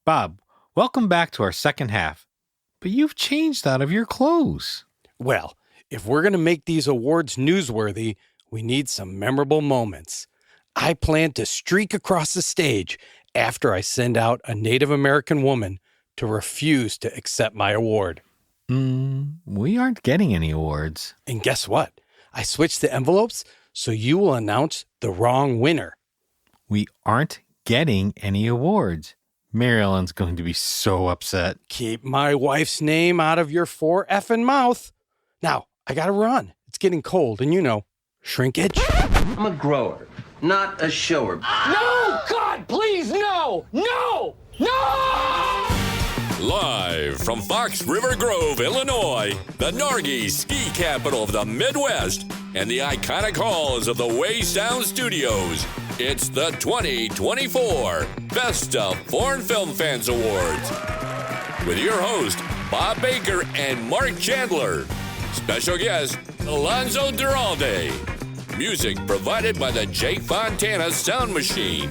Bob, welcome back to our second half. But you've changed out of your clothes. Well, if we're going to make these awards newsworthy, we need some memorable moments. I plan to streak across the stage after I send out a Native American woman to refuse to accept my award. We aren't getting any awards. And guess what? I switched the envelopes so you will announce the wrong winner. We aren't getting any awards. Mary Ellen's going to be so upset. Keep my wife's name out of your effing mouth. Now, I gotta run. It's getting cold, and you know, shrinkage. I'm a grower, not a shower. No! God, please, no! No! No! Live from Fox River Grove, Illinois, the Norgie ski capital of the Midwest, and the iconic halls of the Ways Down Studios, it's the 2024 Best of Foreign Film Fans Awards. With your host, Bob Baker and Mark Chandler. Special guest, Alonso Duralde. Music provided by the Jake Fontana Sound Machine.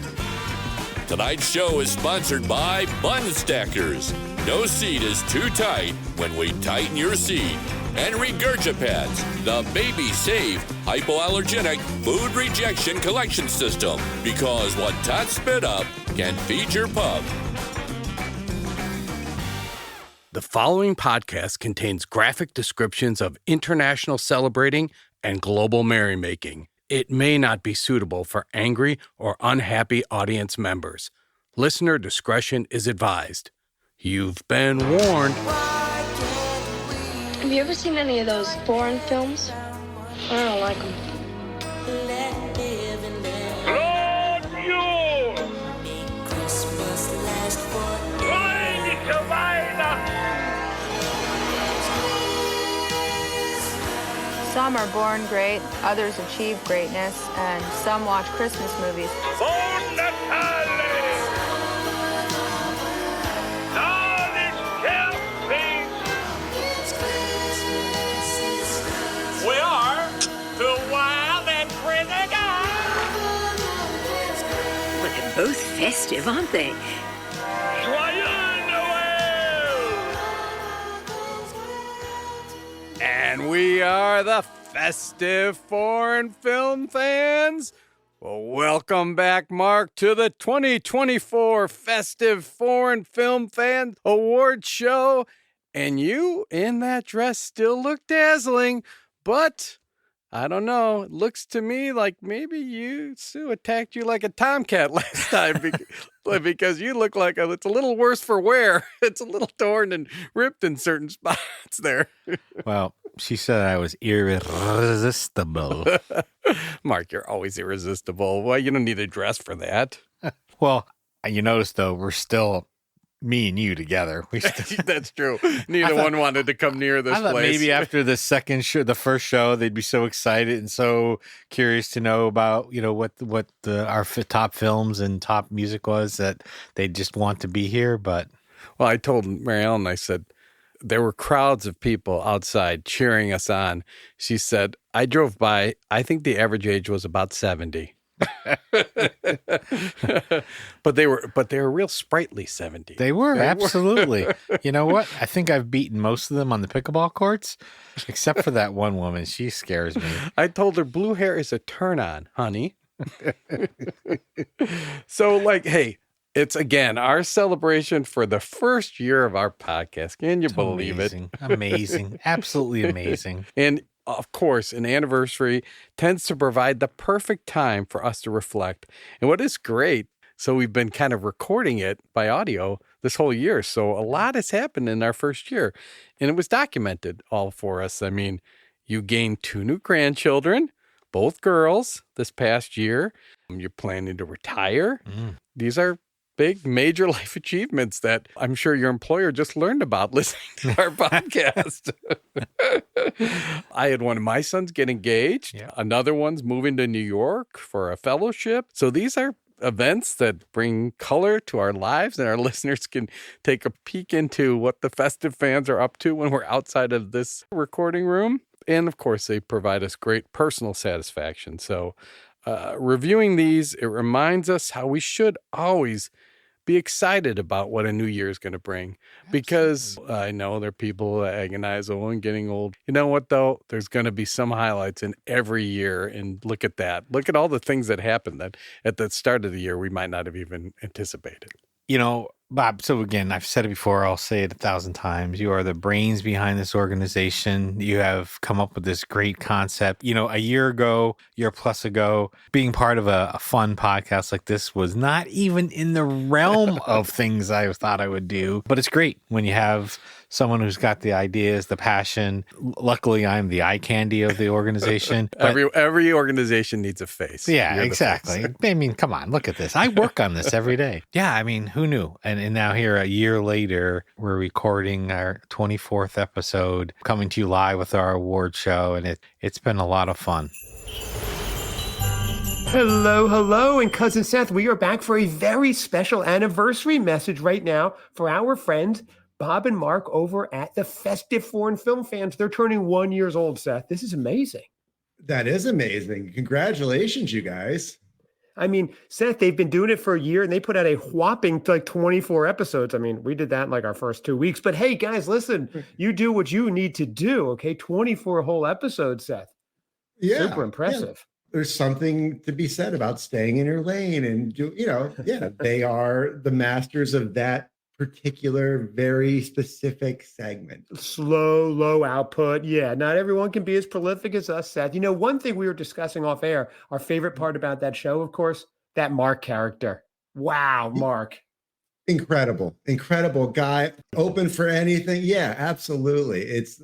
Tonight's show is sponsored by Bun Stackers. No seat is too tight when we tighten your seat. And Regurgipads, the baby-safe, hypoallergenic food rejection collection system. Because what tots spit up can feed your pup. The following podcast contains graphic descriptions of international celebrating and global merrymaking. It may not be suitable for angry or unhappy audience members. Listener discretion is advised. You've been warned. Have you ever seen any of those foreign films? I don't like them. Some are born great, others achieve greatness, and some watch Christmas movies. We are the wild and crazy guys. Well, they're both festive, aren't they? Joyeux Noel! And we are the festive foreign film fans. Well, welcome back, Mark, to the 2024 Festive Foreign Film Fan Award Show. And you, in that dress, still look dazzling, but I don't know. It looks to me like maybe Sue attacked you like a tomcat last time because you look like it's a little worse for wear. It's a little torn and ripped in certain spots there. Well, she said I was irresistible. Mark, you're always irresistible. Well, you don't need a dress for that. Well, you notice, though, we're still me and you together. That's true. Neither one wanted to come near this I thought place. maybe after the first show, they'd be so excited and so curious to know about, what our top films and top music was that they'd just want to be here. But well, I told Mary Ellen, I said, there were crowds of people outside cheering us on. She said, I drove by. I think the average age was about 70. but they were real sprightly 70. They were, absolutely. You know what? I think I've beaten most of them on the pickleball courts, except for that one woman. She scares me. I told her blue hair is a turn on, honey. So, hey, it's again our celebration for the first year of our podcast. Can you believe amazing. It? Amazing. Absolutely amazing. And of course, an anniversary tends to provide the perfect time for us to reflect. And what is great, so we've been kind of recording it by audio this whole year. So a lot has happened in our first year, and it was documented all for us. I mean, you gained 2 new grandchildren, both girls, this past year. You're planning to retire. These are big, major life achievements that I'm sure your employer just learned about listening to our podcast. I had one of my sons get engaged. Yeah. Another one's moving to New York for a fellowship. So these are events that bring color to our lives, and our listeners can take a peek into what the festive fans are up to when we're outside of this recording room. And of course, they provide us great personal satisfaction. So reviewing these, it reminds us how we should always be excited about what a new year is going to bring. Because I know there are people that agonize, oh, I'm getting old. You know what, though? There's going to be some highlights in every year. And look at that. Look at all the things that happened that at the start of the year we might not have even anticipated. You know, Bob, so again, I've said it before, I'll say it 1,000 times. You are the brains behind this organization. You have come up with this great concept. You know, a year plus ago, being part of a fun podcast like this was not even in the realm of things I thought I would do. But it's great when you have someone who's got the ideas, the passion. Luckily, I'm the eye candy of the organization. Every organization needs a face. Yeah, You're the exactly. face. I mean, come on, look at this. I work on this every day. Yeah, I mean, who knew? And now here, a year later, we're recording our 24th episode, coming to you live with our award show, and it's been a lot of fun. Hello, and Cousin Seth, we are back for a very special anniversary message right now for our friends Bob and Mark over at the Festive Foreign Film Fans. They're turning 1 year old, Seth. This is amazing. That is amazing. Congratulations, you guys. I mean, Seth, they've been doing it for a year and they put out a whopping 24 episodes. I mean, we did that in like our first 2 weeks. But hey, guys, listen, you do what you need to do, okay? 24 whole episodes, Seth. Yeah. Super impressive. Yeah. There's something to be said about staying in your lane and, they are the masters of that particular, very specific segment. Slow, low output. Yeah, not everyone can be as prolific as us, Seth. You know, one thing we were discussing off air, our favorite part about that show, of course, that Mark character. Wow, Mark. Incredible guy. Open for anything. Yeah, absolutely. It's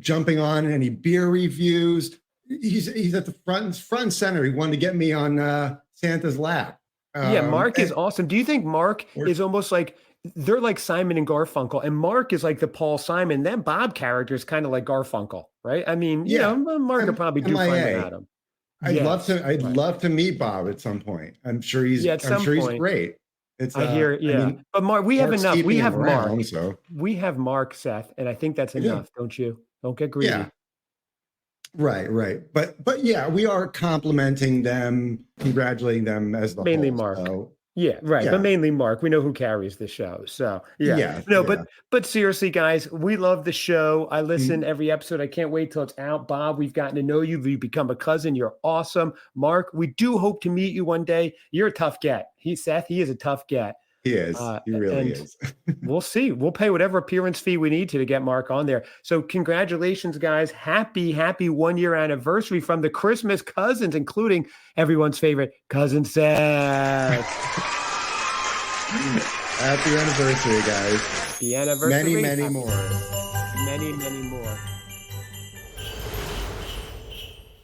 jumping on any beer reviews. He's at the front and center. He wanted to get me on Santa's lap. Mark is awesome. Do you think Mark is almost like, they're like Simon and Garfunkel, and Mark is like the Paul Simon. That Bob character is kind of like Garfunkel, right? I mean, Mark would probably do fun without him. I'd love to meet Bob at some point. I'm sure he's great. But Mark, we have enough. We have Mark. So. We have Mark, Seth, and I think that's enough, don't you? Don't get greedy. Yeah. Right. But yeah, we are complimenting them, congratulating them as the mainly whole, Mark. So. Yeah, right. Yeah. But mainly Mark. We know who carries the show. So But seriously, guys, we love the show. I listen every episode. I can't wait till it's out. Bob, we've gotten to know you. You've become a cousin. You're awesome. Mark, we do hope to meet you one day. You're a tough get. He is a tough get. He is. He really is. We'll see. We'll pay whatever appearance fee we need to get Mark on there. So congratulations, guys. Happy 1 year anniversary from the Christmas cousins, including everyone's favorite cousin Seth. Happy anniversary, guys. The anniversary. Many more. Many more.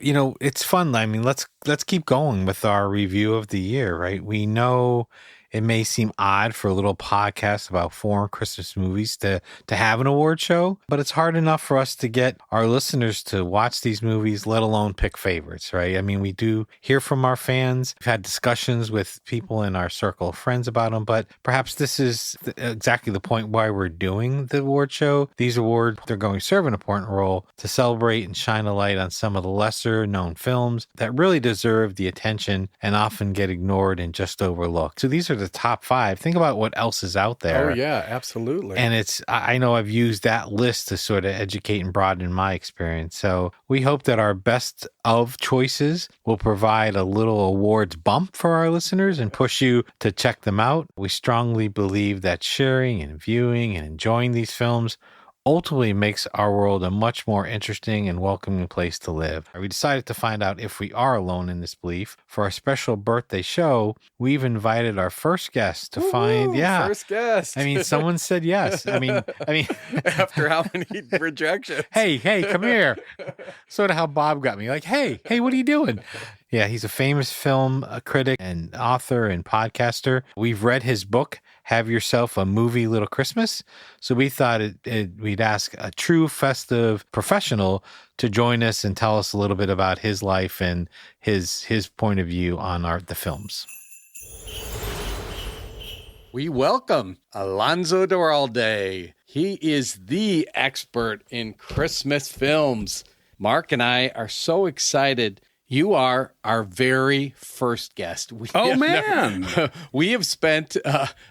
You know, it's fun. I mean, let's keep going with our review of the year, right? We know it may seem odd for a little podcast about foreign Christmas movies to have an award show, but it's hard enough for us to get our listeners to watch these movies, let alone pick favorites, right? I mean, we do hear from our fans. We've had discussions with people in our circle of friends about them, but perhaps this is exactly the point why we're doing the award show. These awards, they're going to serve an important role to celebrate and shine a light on some of the lesser known films that really deserve the attention and often get ignored and just overlooked. So these are the top 5. Think about what else is out there. Oh yeah, absolutely. And I know I've used that list to sort of educate and broaden my experience. So we hope that our best of choices will provide a little awards bump for our listeners and push you to check them out. We strongly believe that sharing and viewing and enjoying these films ultimately makes our world a much more interesting and welcoming place to live. We decided to find out if we are alone in this belief. For our special birthday show, we've invited our first guest to first guest. I mean, someone said yes. I mean, after how many rejections? Hey, come here. Sort of how Bob got me. Like, hey, what are you doing? Yeah, he's a famous film critic and author and podcaster. We've read his book, Have Yourself a Movie Little Christmas. So we thought we'd ask a true festive professional to join us and tell us a little bit about his life and his point of view on the films. We welcome Alonso Duralde. He is the expert in Christmas films. Mark and I are so excited You are our very first guest. We have spent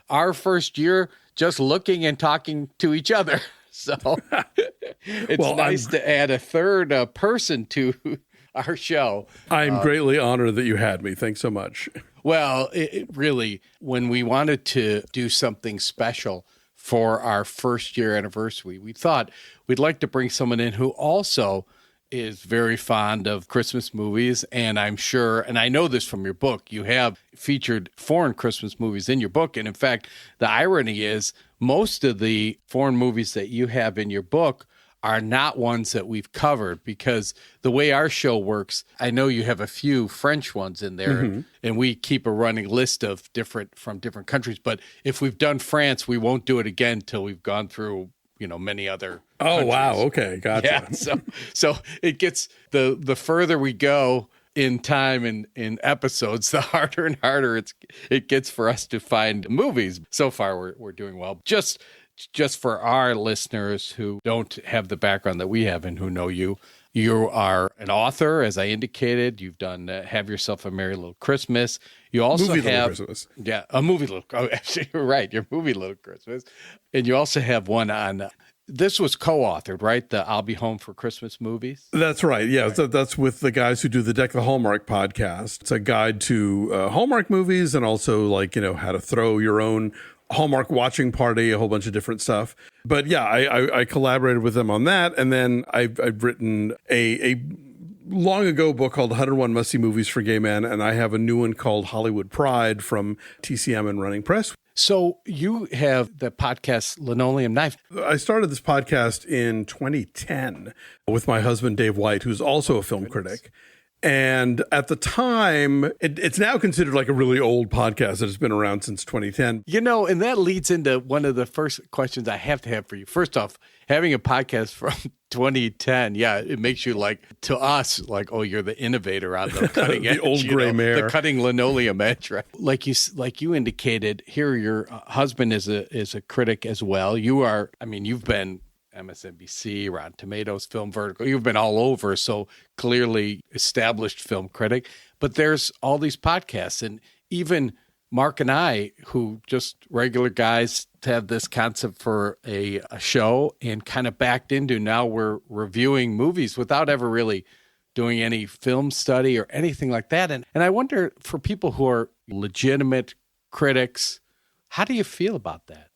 our first year just looking and talking to each other. So it's nice to add a third person to our show. I'm greatly honored that you had me. Thanks so much. Well, it really, when we wanted to do something special for our first year anniversary, we thought we'd like to bring someone in who also is very fond of Christmas movies. And I'm sure, and I know this from your book, you have featured foreign Christmas movies in your book. And in fact, the irony is most of the foreign movies that you have in your book are not ones that we've covered, because the way our show works, I know you have a few French ones in there, and we keep a running list of different countries. But if we've done France, we won't do it again till we've gone through, many other countries. Wow. Okay. Gotcha. Yeah, so it gets, the further we go in time and in episodes, the harder and harder it gets for us to find movies. So far, we're doing well. Just for our listeners who don't have the background that we have and who know you, you are an author, as I indicated. You've done Have Yourself a Merry Little Christmas. You also movie have Little Christmas. Yeah, a movie little. Oh, actually, you're right. Your movie Little Christmas, and you also have one on. This was co-authored, right? The I'll Be Home for Christmas movies. That's right. Yeah, right. That's with the guys who do the Deck the Hallmark podcast. It's a guide to Hallmark movies, and also how to throw your own Hallmark watching party, a whole bunch of different stuff. But yeah, I collaborated with them on that. And then I've written a long ago book called 101 Must-See Movies for Gay Men. And I have a new one called Hollywood Pride from TCM and Running Press. So you have the podcast Linoleum Knife. I started this podcast in 2010 with my husband, Dave White, who's also a film critic. And at the time, it's now considered like a really old podcast that has been around since 2010. And that leads into one of the first questions I have to have for you. First off, having a podcast from 2010, yeah, it makes you to us, oh, you're the innovator on the cutting edge. The old gray mare. The cutting linoleum edge, right? Like you indicated, here your husband is a critic as well. You've been MSNBC, Rotten Tomatoes, Film Vertical. You've been all over, so clearly established film critic. But there's all these podcasts, and even Mark and I, who just regular guys, have this concept for a show and kind of backed into, now we're reviewing movies without ever really doing any film study or anything like that. And I wonder, for people who are legitimate critics, how do you feel about that?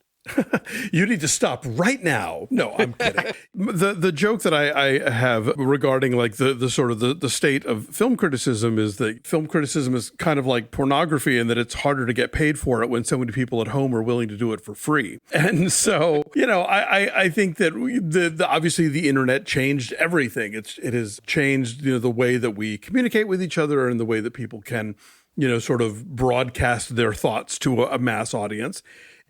You need to stop right now. No, I'm kidding. The joke that I have regarding the sort of the state of film criticism is that film criticism is kind of like pornography, and that it's harder to get paid for it when so many people at home are willing to do it for free. And so, I think that obviously the internet changed everything. It has changed, the way that we communicate with each other and the way that people can, sort of broadcast their thoughts to a mass audience.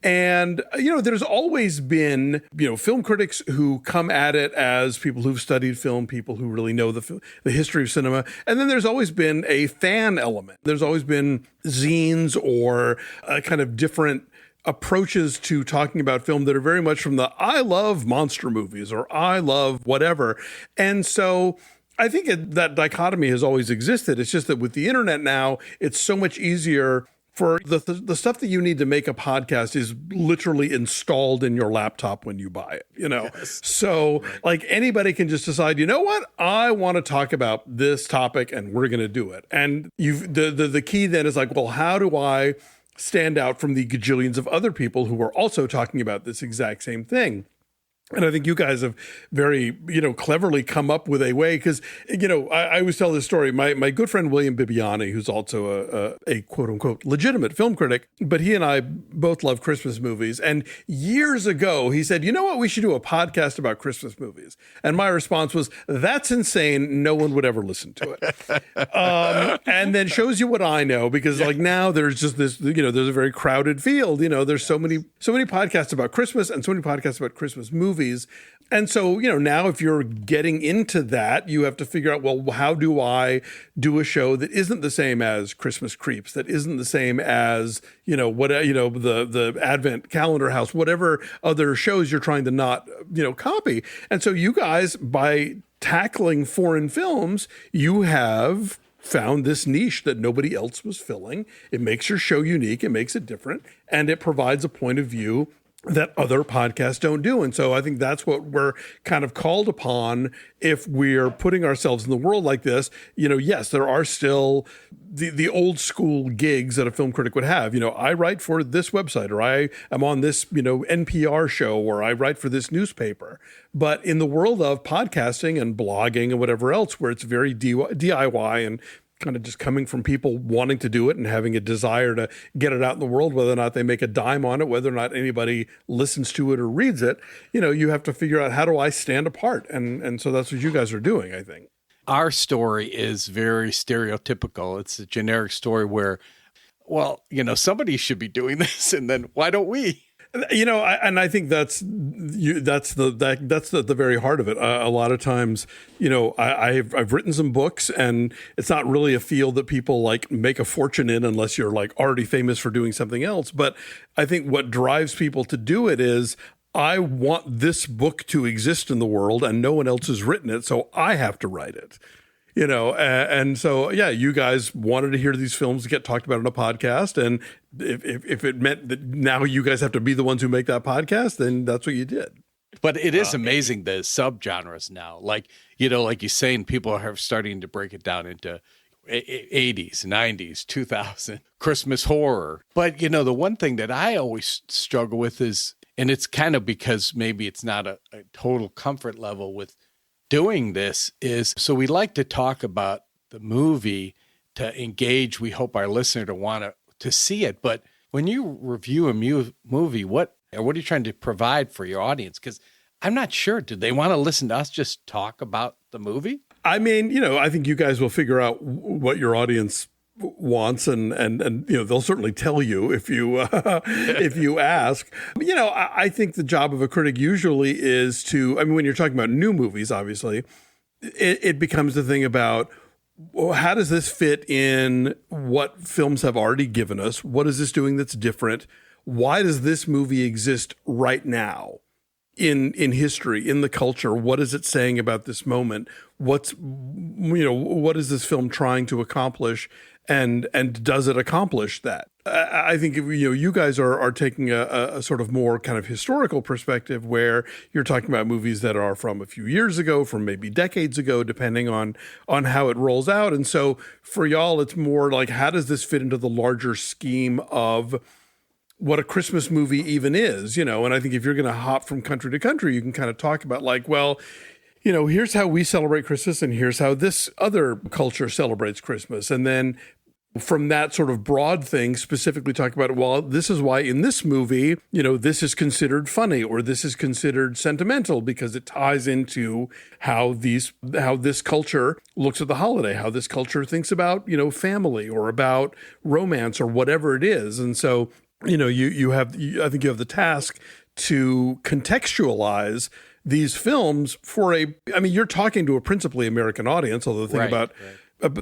And, there's always been, film critics who come at it as people who've studied film, people who really know the history of cinema. And then there's always been a fan element. There's always been zines or kind of different approaches to talking about film that are very much from the I love monster movies or I love whatever. And so I think that dichotomy has always existed. It's just that with the internet now, it's so much easier for the stuff that you need to make a podcast is literally installed in your laptop when you buy it, Yes. So anybody can just decide, what? I want to talk about this topic and we're going to do it. And the key then is well, how do I stand out from the gajillions of other people who are also talking about this exact same thing? And I think you guys have very, cleverly come up with a way because, I always tell this story. My good friend, William Bibbiani, who's also a quote unquote legitimate film critic, but he and I both love Christmas movies. And years ago, he said, what, we should do a podcast about Christmas movies. And my response was, that's insane. No one would ever listen to it. And then shows you what I know, because now there's just this, there's a very crowded field. There's so many podcasts about Christmas and so many podcasts about Christmas movies. And so, now if you're getting into that, you have to figure out, well, how do I do a show that isn't the same as Christmas Creeps, that isn't the same as, the Advent Calendar House, whatever other shows you're trying to not, copy. And so you guys, by tackling foreign films, you have found this niche that nobody else was filling. It makes your show unique. It makes it different. And it provides a point of view that other podcasts don't do. And so I think that's what we're kind of called upon if we're putting ourselves in the world like this. Yes, there are still the old school gigs that a film critic would have. I write for this website, or I am on this, NPR show, or I write for this newspaper. But in the world of podcasting and blogging and whatever else, where it's very DIY and kind of just coming from people wanting to do it and having a desire to get it out in the world, whether or not they make a dime on it, whether or not anybody listens to it or reads it, you have to figure out, how do I stand apart? And so that's what you guys are doing, I think. Our story is very stereotypical. It's a generic story where, somebody should be doing this, and then why don't we? I think that's the very heart of it. A lot of times, I've written some books, and it's not really a field that people like make a fortune in unless you're like already famous for doing something else. But I think what drives people to do it is, I want this book to exist in the world, and no one else has written it, so I have to write it. And so, you guys wanted to hear these films get talked about on a podcast. And if it meant that now you guys have to be the ones who make that podcast, then that's what you did. But it is amazing, the subgenres now. Like you're saying, people are starting to break it down into 80s, 90s, 2000, Christmas horror. But, the one thing that I always struggle with is, and it's kind of because maybe it's not a total comfort level with doing this, is so we like to talk about the movie to engage. We hope our listener to want to see it. But when you review a movie, what are you trying to provide for your audience? Because I'm not sure. Do they want to listen to us just talk about the movie? I mean, I think you guys will figure out what your audience wants, and they'll certainly tell you if you if you ask. I think the job of a critic usually is to, when you're talking about new movies, obviously, it becomes the thing about, well, how does this fit in what films have already given us? What is this doing that's different? Why does this movie exist right now in history, in the culture? What is it saying about this moment? What is this film trying to accomplish? And does it accomplish that? I think you guys are taking a sort of more kind of historical perspective, where you're talking about movies that are from a few years ago, from maybe decades ago, depending on how it rolls out. And so for y'all, it's more like, how does this fit into the larger scheme of what a Christmas movie even is? And I think if you're going to hop from country to country, you can kind of talk about like, well, here's how we celebrate Christmas, and here's how this other culture celebrates Christmas. And then from that sort of broad thing, specifically talk about, well, this is why in this movie, this is considered funny, or this is considered sentimental, because it ties into how this culture looks at the holiday, how this culture thinks about, family, or about romance, or whatever it is. And so, I think you have the task to contextualize these films for you're talking to a principally American audience, although the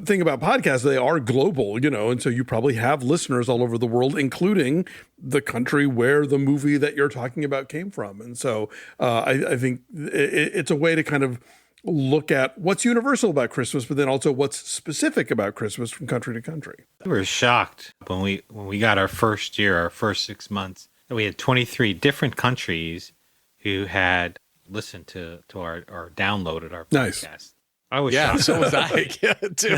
thing about podcasts, they are global, and so you probably have listeners all over the world, including the country where the movie that you're talking about came from. And so I think it's a way to kind of look at what's universal about Christmas, but then also what's specific about Christmas from country to country. We were shocked when we got our first 6 months, that we had 23 different countries who had listened to our or downloaded our podcast. Nice. I was shocked. So was I. Too.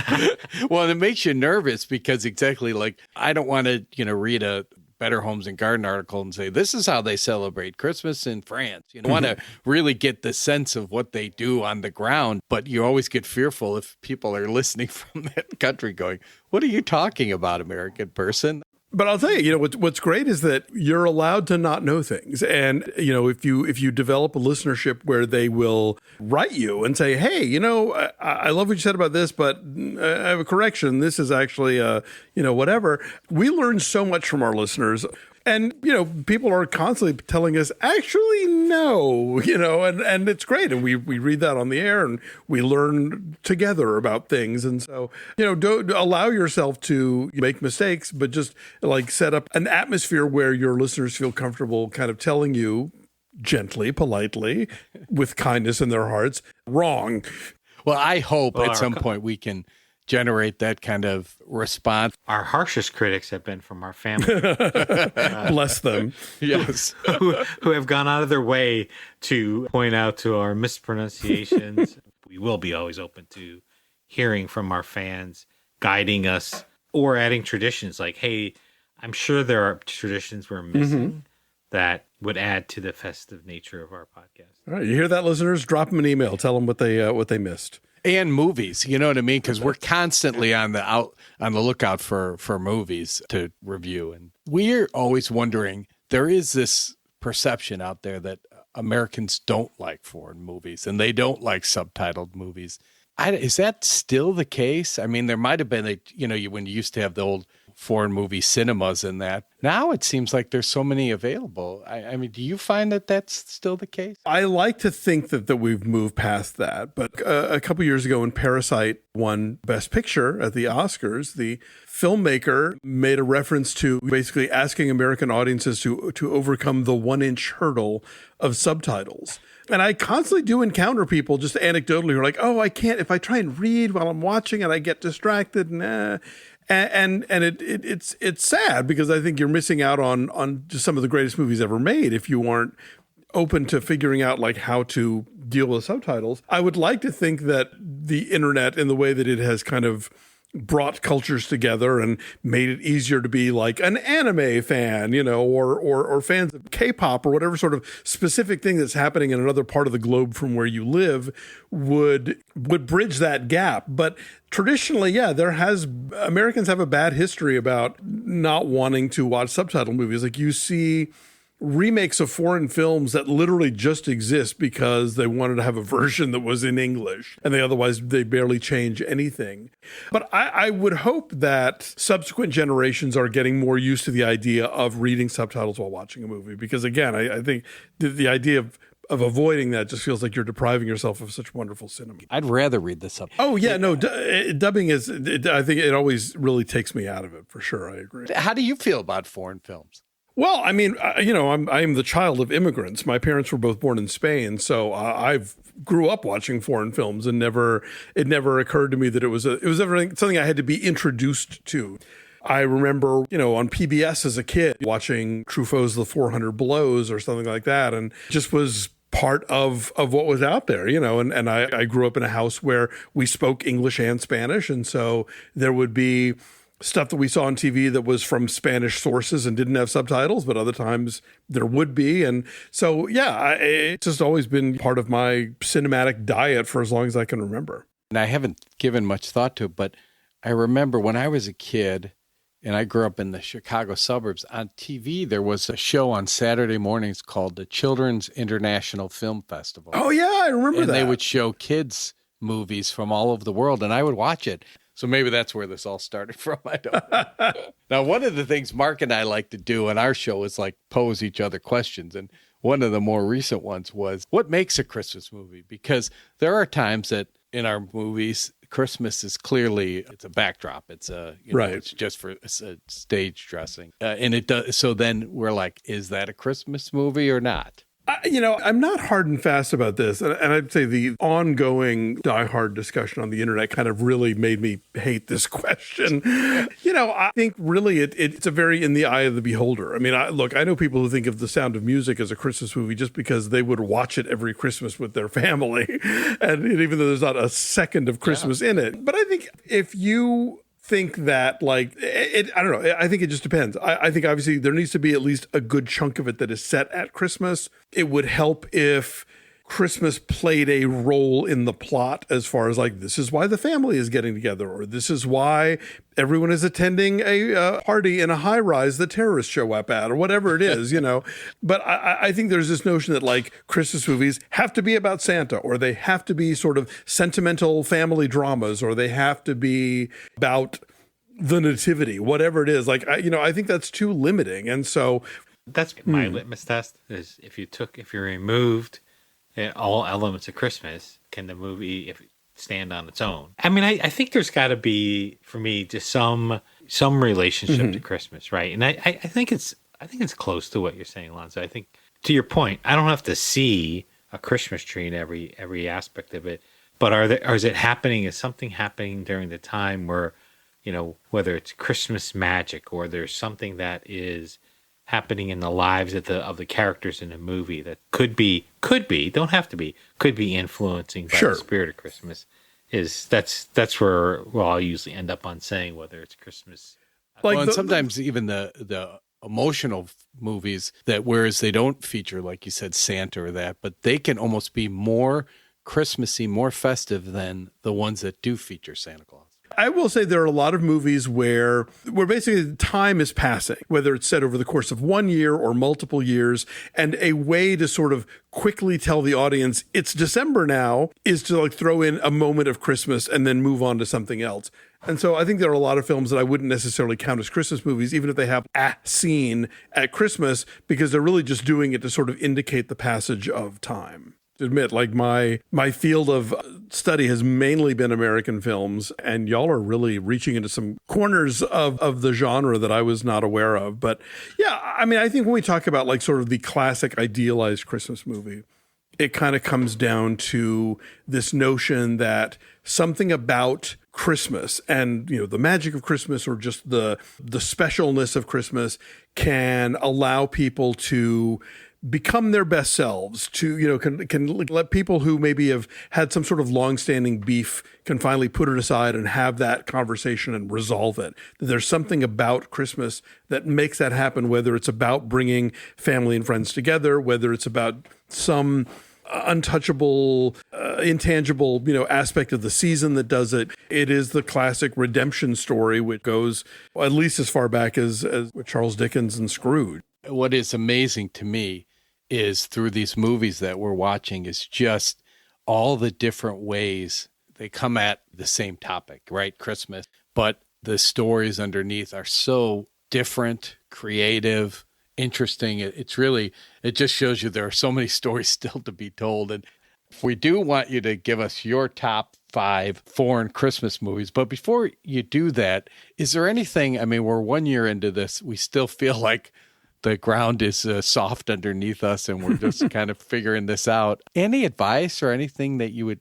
Well, it makes you nervous because exactly like I don't want to, read a Better Homes and Garden article and say, this is how they celebrate Christmas in France. You want to really get the sense of what they do on the ground, but you always get fearful if people are listening from that country going, what are you talking about, American person? But I'll tell you, what's great is that you're allowed to not know things. And, if you develop a listenership where they will write you and say, hey, I love what you said about this, but I have a correction. This is actually, whatever. We learn so much from our listeners. And, people are constantly telling us, actually, no, and it's great. And we read that on the air and we learn together about things. And so, don't allow yourself to make mistakes, but just like set up an atmosphere where your listeners feel comfortable kind of telling you gently, politely, with kindness in their hearts, wrong. Well, I hope at some point we can generate that kind of response. Our harshest critics have been from our family. Bless them. Yes. who have gone out of their way to point out to our mispronunciations. We will be always open to hearing from our fans, guiding us, or adding traditions like, hey, I'm sure there are traditions we're missing that would add to the festive nature of our podcast. All right, you hear that, listeners? Drop them an email. Tell them what they missed. And movies, you know what I mean? Because we're constantly on the lookout for movies to review, and we're always wondering. There is this perception out there that Americans don't like foreign movies and they don't like subtitled movies. Is that still the case? I mean, there might have been when you used to have the old foreign movie cinemas and that. Now it seems like there's so many available. I mean, do you find that that's still the case? I like to think that we've moved past that. But a couple years ago when Parasite won Best Picture at the Oscars, the filmmaker made a reference to basically asking American audiences to overcome the 1-inch hurdle of subtitles. And I constantly do encounter people just anecdotally who are like, oh, I can't, if I try and read while I'm watching it, I get distracted. And it's sad because I think you're missing out on just some of the greatest movies ever made if you aren't open to figuring out like how to deal with subtitles. I would like to think that the internet, in the way that it has kind of brought cultures together and made it easier to be like an anime fan, or fans of K-pop or whatever sort of specific thing that's happening in another part of the globe from where you live would bridge that gap. But traditionally, Americans have a bad history about not wanting to watch subtitle movies. Like you see remakes of foreign films that literally just exist because they wanted to have a version that was in English and they barely change anything. But I would hope that subsequent generations are getting more used to the idea of reading subtitles while watching a movie. Because again, I think the idea of avoiding that just feels like you're depriving yourself of such wonderful cinema. I'd rather read the subtitles. Oh, yeah, no, dubbing I think it always really takes me out of it, for sure. I agree. How do you feel about foreign films? Well, I mean, I'm the child of immigrants. My parents were both born in Spain, so I've grew up watching foreign films, and it never occurred to me that it was something I had to be introduced to. I remember, on PBS as a kid watching Truffaut's The 400 Blows or something like that, and just was part of what was out there, and I grew up in a house where we spoke English and Spanish, and so there would be stuff that we saw on TV that was from Spanish sources and didn't have subtitles, but other times there would be. And so, it's just always been part of my cinematic diet for as long as I can remember. And I haven't given much thought to it, but I remember when I was a kid and I grew up in the Chicago suburbs, on TV, there was a show on Saturday mornings called the Children's International Film Festival. Oh, yeah, I remember that. And they would show kids' movies from all over the world, and I would watch it. So maybe that's where this all started from. I don't know. Now, one of the things Mark and I like to do on our show is like pose each other questions. And one of the more recent ones was, what makes a Christmas movie? Because there are times that in our movies, Christmas is clearly, it's a backdrop. It's it's just for stage dressing. And it does. So then we're like, is that a Christmas movie or not? I'm not hard and fast about this. And I'd say the ongoing diehard discussion on the internet kind of really made me hate this question. I think really it's a very in the eye of the beholder. I mean, I know people who think of The Sound of Music as a Christmas movie just because they would watch it every Christmas with their family. And even though there's not a second of Christmas in it. But I think if you think that I don't know. I think it just depends. I think obviously there needs to be at least a good chunk of it that is set at Christmas. It would help if Christmas played a role in the plot as far as like, this is why the family is getting together, or this is why everyone is attending a party in a high rise the terrorists show up at, or whatever it is, But I think there's this notion that like Christmas movies have to be about Santa, or they have to be sort of sentimental family dramas, or they have to be about the nativity, whatever it is. Like, I think that's too limiting. And so that's my litmus test is if you removed all elements of Christmas, can the movie stand on its own? I mean, I think there's got to be, for me, just some relationship to Christmas, right? And I think it's close to what you're saying, Alonso. I think, to your point, I don't have to see a Christmas tree in every aspect of it but or is it happening? Is something happening during the time where, whether it's Christmas magic or there's something that is happening in the lives of the characters in a movie that could be, don't have to be, could be influencing by the spirit of Christmas. That's where I'll usually end up on saying whether it's Christmas. And sometimes even the emotional movies that, whereas they don't feature, like you said, Santa or that, but they can almost be more Christmassy, more festive than the ones that do feature Santa Claus. I will say there are a lot of movies where basically time is passing, whether it's set over the course of 1 year or multiple years, and a way to sort of quickly tell the audience it's December now is to like throw in a moment of Christmas and then move on to something else. And so I think there are a lot of films that I wouldn't necessarily count as Christmas movies, even if they have a scene at Christmas, because they're really just doing it to sort of indicate the passage of time. To admit, like my field of study has mainly been American films, and y'all are really reaching into some corners of the genre that I was not aware of. But yeah, I mean, I think when we talk about like sort of the classic idealized Christmas movie, it kind of comes down to this notion that something about Christmas and, the magic of Christmas or just the specialness of Christmas can allow people to become their best selves, to, can let people who maybe have had some sort of longstanding beef can finally put it aside and have that conversation and resolve it. There's something about Christmas that makes that happen, whether it's about bringing family and friends together, whether it's about some untouchable, intangible, aspect of the season that does it. It is the classic redemption story, which goes at least as far back as with Charles Dickens and Scrooge. What is amazing to me is through these movies that we're watching is just all the different ways they come at the same topic, right? Christmas. But the stories underneath are so different, creative, interesting. It just shows you there are so many stories still to be told. And we do want you to give us your top 5 foreign Christmas movies. But before you do that, is there anything, I mean, we're 1 year into this, we still feel like the ground is soft underneath us and we're just kind of figuring this out. Any advice or anything that you would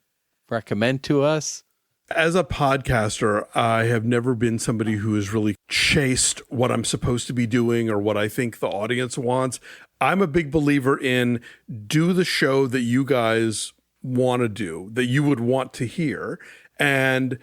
recommend to us? As a podcaster, I have never been somebody who has really chased what I'm supposed to be doing or what I think the audience wants. I'm a big believer in do the show that you guys want to do, that you would want to hear. And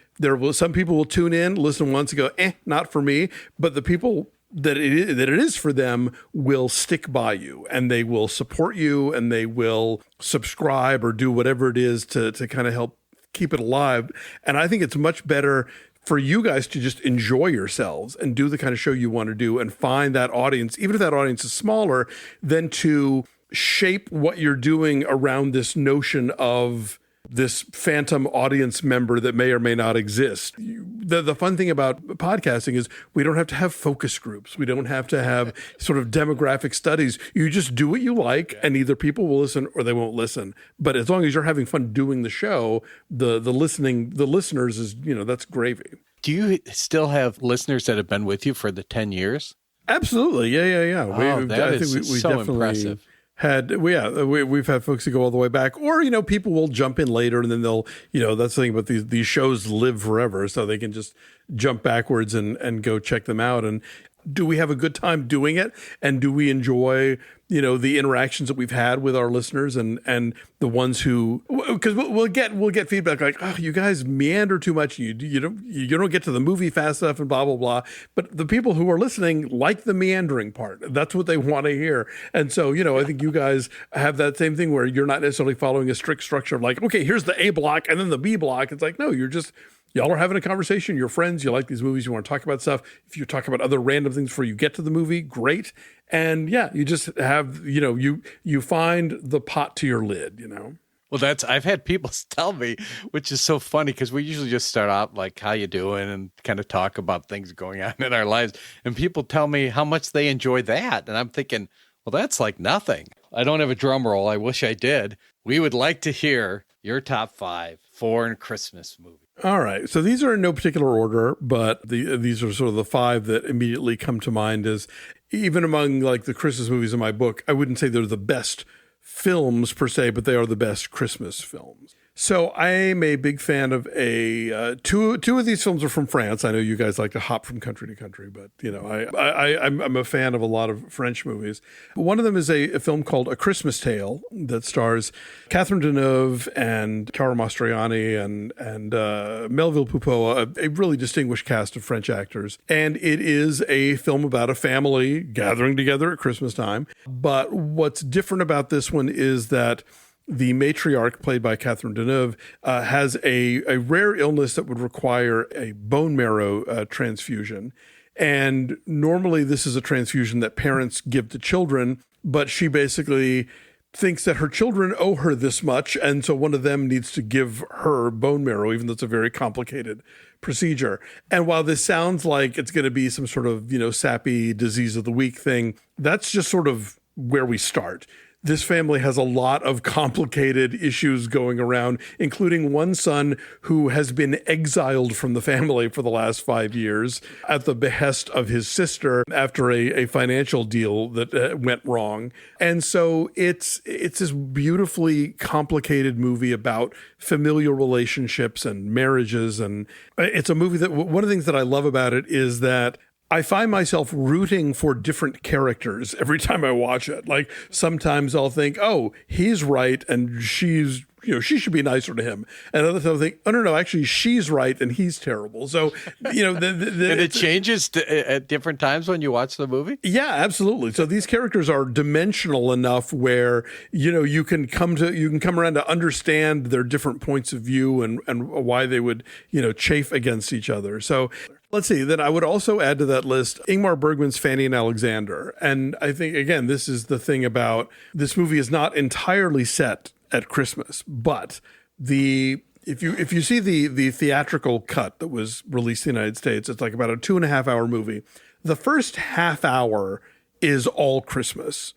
some people will tune in, listen once and go, not for me. But the people that it is for them will stick by you and they will support you and they will subscribe or do whatever it is to kind of help keep it alive. And I think it's much better for you guys to just enjoy yourselves and do the kind of show you want to do and find that audience, even if that audience is smaller, than to shape what you're doing around this notion of this phantom audience member that may or may not exist. The fun thing about podcasting is we don't have to have focus groups. We don't have to have sort of demographic studies. You just do what you like and either people will listen or they won't listen. But as long as you're having fun doing the show, the listeners is, that's gravy. Do you still have listeners that have been with you for the 10 years? Absolutely. Yeah. Oh, that is so impressive. We've had folks who go all the way back, or people will jump in later, and then they'll that's the thing about these shows live forever, so they can just jump backwards and go check them out. And do we have a good time doing it? And do we enjoy the interactions that we've had with our listeners and the ones who, because we'll get feedback like, oh, you guys meander too much. You don't get to the movie fast enough and blah, blah, blah. But the people who are listening like the meandering part. That's what they want to hear. And so, I think you guys have that same thing where you're not necessarily following a strict structure of like, okay, here's the A block and then the B block. It's like, no, y'all are having a conversation. You're friends. You like these movies. You want to talk about stuff. If you talk about other random things before you get to the movie, great. And yeah, you just have, you find the pot to your lid, Well, I've had people tell me, which is so funny because we usually just start out like, how you doing? And kind of talk about things going on in our lives. And people tell me how much they enjoy that. And I'm thinking, well, that's like nothing. I don't have a drum roll. I wish I did. We would like to hear your top 5 foreign Christmas movies. All right. So these are in no particular order, but these are sort of the 5 that immediately come to mind as even among like the Christmas movies in my book, I wouldn't say they're the best films per se, but they are the best Christmas films. So I am a big fan of two of these films are from France. I know you guys like to hop from country to country, but I'm a fan of a lot of French movies. One of them is a film called A Christmas Tale that stars Catherine Deneuve and Cara Mastroianni and Melville Poupeau, a really distinguished cast of French actors. And it is a film about a family gathering together at Christmas time. But what's different about this one is that the matriarch, played by Catherine Deneuve, has a rare illness that would require a bone marrow transfusion. And normally this is a transfusion that parents give to children, but she basically thinks that her children owe her this much, and so one of them needs to give her bone marrow, even though it's a very complicated procedure. And while this sounds like it's going to be some sort of, sappy disease of the week thing, that's just sort of where we start. This family has a lot of complicated issues going around, including one son who has been exiled from the family for the last 5 years at the behest of his sister after a financial deal that went wrong. And so it's this beautifully complicated movie about familial relationships and marriages. And it's a movie that one of the things that I love about it is that I find myself rooting for different characters every time I watch it. Like sometimes I'll think, oh, he's right and she should be nicer to him. And other times I'll think, oh, no, actually she's right and he's terrible. So, and it changes at different times when you watch the movie? Yeah, absolutely. So these characters are dimensional enough where, you can come around to understand their different points of view and why they would, chafe against each other. So let's see. Then I would also add to that list Ingmar Bergman's Fanny and Alexander. And I think, again, this is the thing about this movie is not entirely set at Christmas, but if you see the theatrical cut that was released in the United States, it's like about a 2.5 hour movie. The first half hour is all Christmas.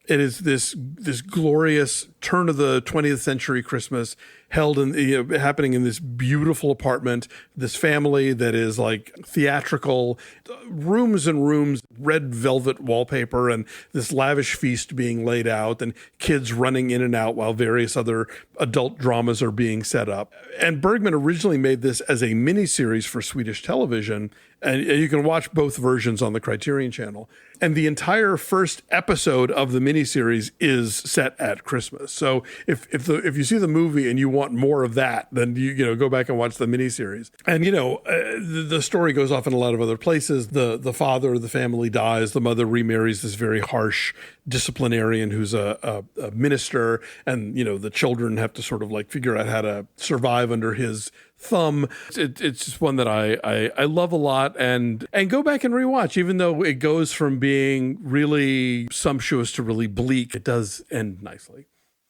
It is this glorious turn of the 20th century Christmas held happening in this beautiful apartment, this family that is like theatrical, rooms and rooms, red velvet wallpaper, and this lavish feast being laid out, and kids running in and out while various other adult dramas are being set up. And Bergman originally made this as a miniseries for Swedish television, and you can watch both versions on the Criterion Channel. And the entire first episode of the miniseries is set at Christmas. So if you see the movie and you want more of that, then you go back and watch the miniseries. And the story goes off in a lot of other places. The father of the family dies. The mother remarries this very harsh disciplinarian who's a minister, and the children have to sort of like figure out how to survive under his thumb. It's just one that I love a lot and go back and rewatch, even though it goes from being really sumptuous to really bleak. It does end nicely.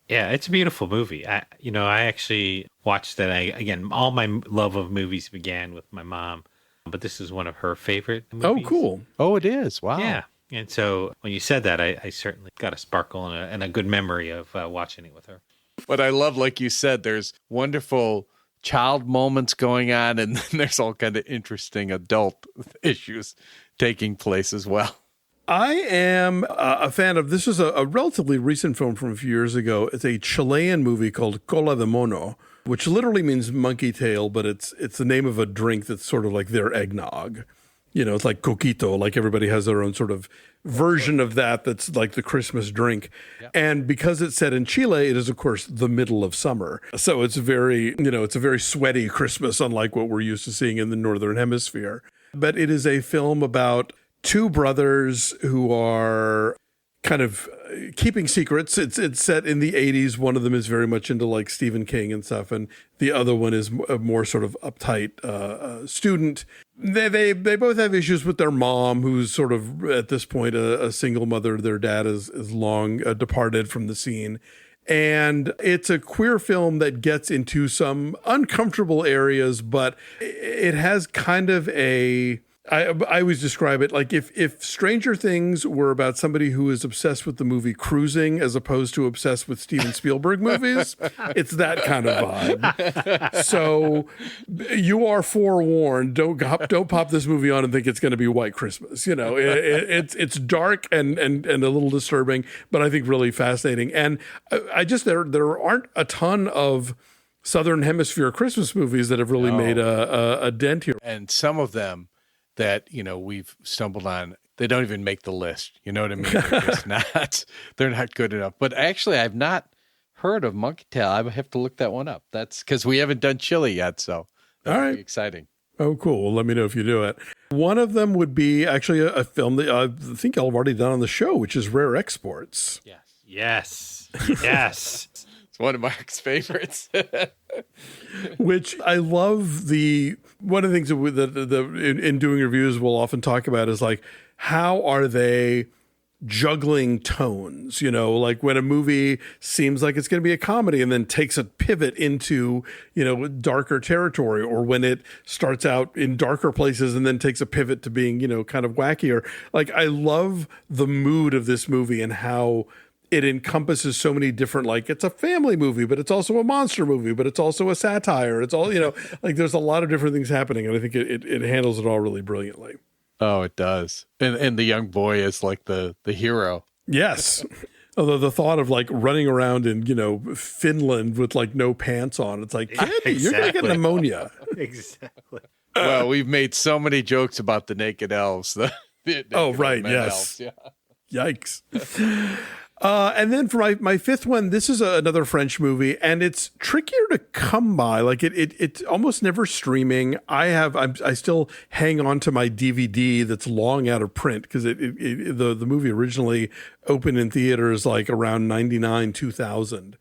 Yeah, it's a beautiful movie. I actually watched it. Again, all my love of movies began with my mom, but this is one of her favorite movies. Oh, cool. Oh, it is. Wow. Yeah. And so when you said that, I certainly got a sparkle and a good memory of watching it with her. But I love, like you said, there's wonderful child moments going on, and then there's all kind of interesting adult issues taking place as well. I am a fan of, this is a relatively recent film from a few years ago. It's a Chilean movie called Cola de Mono, which literally means monkey tail, but it's the name of a drink that's sort of like their eggnog. It's like coquito, like everybody has their own sort of version of that's like the Christmas drink. Yep. And because it's set in Chile, it is, of course, the middle of summer. So it's it's a very sweaty Christmas, unlike what we're used to seeing in the Northern Hemisphere. But it is a film about two brothers who are kind of keeping secrets. It's set in the 80s. One of them is very much into like Stephen King and stuff, and the other one is a more sort of uptight student. They both have issues with their mom, who's sort of at this point a single mother. Their dad is long departed from the scene. And it's a queer film that gets into some uncomfortable areas, but it has kind of I always describe it like if Stranger Things were about somebody who is obsessed with the movie Cruising as opposed to obsessed with Steven Spielberg movies, it's that kind of vibe. So you are forewarned. Don't pop this movie on and think it's going to be White Christmas. It's dark and a little disturbing, but I think really fascinating. And there aren't a ton of Southern Hemisphere Christmas movies that have really made a dent here. And some of them that, we've stumbled on, they don't even make the list. You know what I mean? They're just they're not good enough. But actually, I've not heard of Monkey Tail. I have to look that one up. That's because we haven't done Chili yet. So that'll be exciting. Oh, cool. Well, let me know if you do it. One of them would be actually a film that I think y'all have already done on the show, which is Rare Exports. Yes. It's one of Mark's favorites. Which I love. One of the things that in doing reviews we'll often talk about is like, how are they juggling tones, like when a movie seems like it's going to be a comedy and then takes a pivot into, darker territory, or when it starts out in darker places and then takes a pivot to being, kind of wackier. Like, I love the mood of this movie and how it encompasses so many different, like, it's a family movie, but it's also a monster movie, but it's also a satire. It's all, like there's a lot of different things happening. And I think it handles it all really brilliantly. Oh, it does. And the young boy is like the hero. Yes. Although the thought of like running around in, Finland with like no pants on, it's like, kid, you're going to get pneumonia. Exactly. Well, we've made so many jokes about the naked elves. Right. Yes. Elves, yeah. Yikes. And then for my fifth one, this is another French movie, and it's trickier to come by. Like it's almost never streaming. I still hang on to my DVD that's long out of print because the movie originally opened in theaters like around 99, 2000.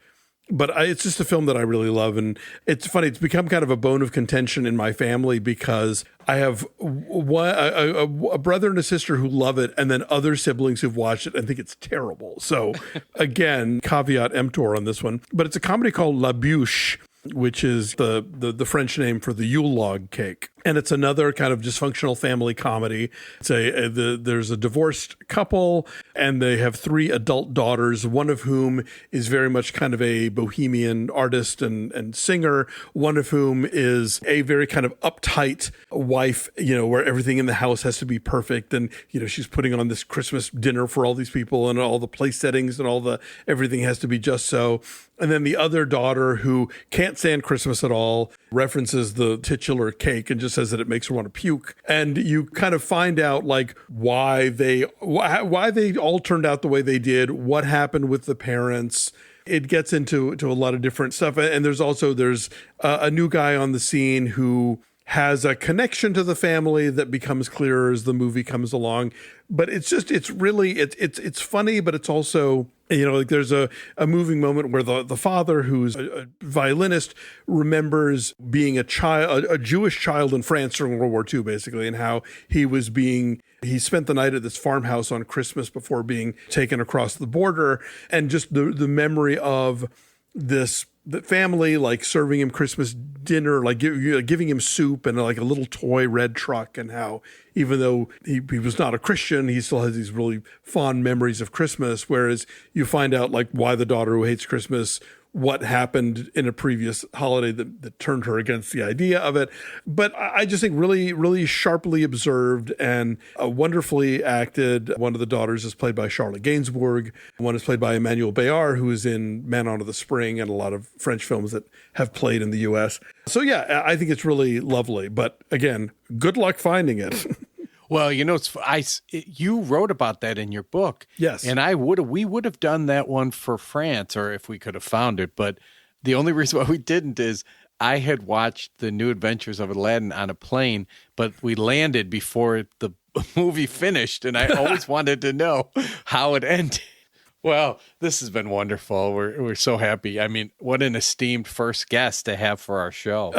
But it's just a film that I really love. And it's funny. It's become kind of a bone of contention in my family because I have a brother and a sister who love it, and then other siblings who've watched it and think it's terrible. So again, caveat emptor on this one. But it's a comedy called La Bûche, which is the French name for the Yule log cake. And it's another kind of dysfunctional family comedy. There's a divorced couple, and they have 3 adult daughters, one of whom is very much kind of a bohemian artist and singer, one of whom is a very kind of uptight wife, where everything in the house has to be perfect. And, she's putting on this Christmas dinner for all these people, and all the place settings and everything has to be just so. And then the other daughter, who can't stand Christmas at all, references the titular cake and just says that it makes her want to puke. And you kind of find out like why they all turned out the way they did, what happened with the parents. It gets into a lot of different stuff. And there's a new guy on the scene who has a connection to the family that becomes clearer as the movie comes along. But it's funny, but it's also, like there's a moving moment where the father, who's a violinist, remembers being a Jewish child in France during World War II, basically, and how he spent the night at this farmhouse on Christmas before being taken across the border, and just the memory of the family like serving him Christmas dinner, like giving him soup and like a little toy red truck, and how even though he was not a Christian, he still has these really fond memories of Christmas. Whereas you find out like why the daughter who hates Christmas, what happened in a previous holiday that turned her against the idea of it. But I just think really, really sharply observed and wonderfully acted. One of the daughters is played by Charlotte Gainsbourg. One is played by Emmanuel Béard, who is in Man on the Spring and a lot of French films that have played in the U.S. So yeah, I think it's really lovely. But again, good luck finding it. Well, you wrote about that in your book. Yes. And we would have done that one for France, or if we could have found it. But the only reason why we didn't is I had watched The New Adventures of Aladdin on a plane, but we landed before the movie finished, and I always wanted to know how it ended. Well, this has been wonderful. We're so happy. I mean, what an esteemed first guest to have for our show.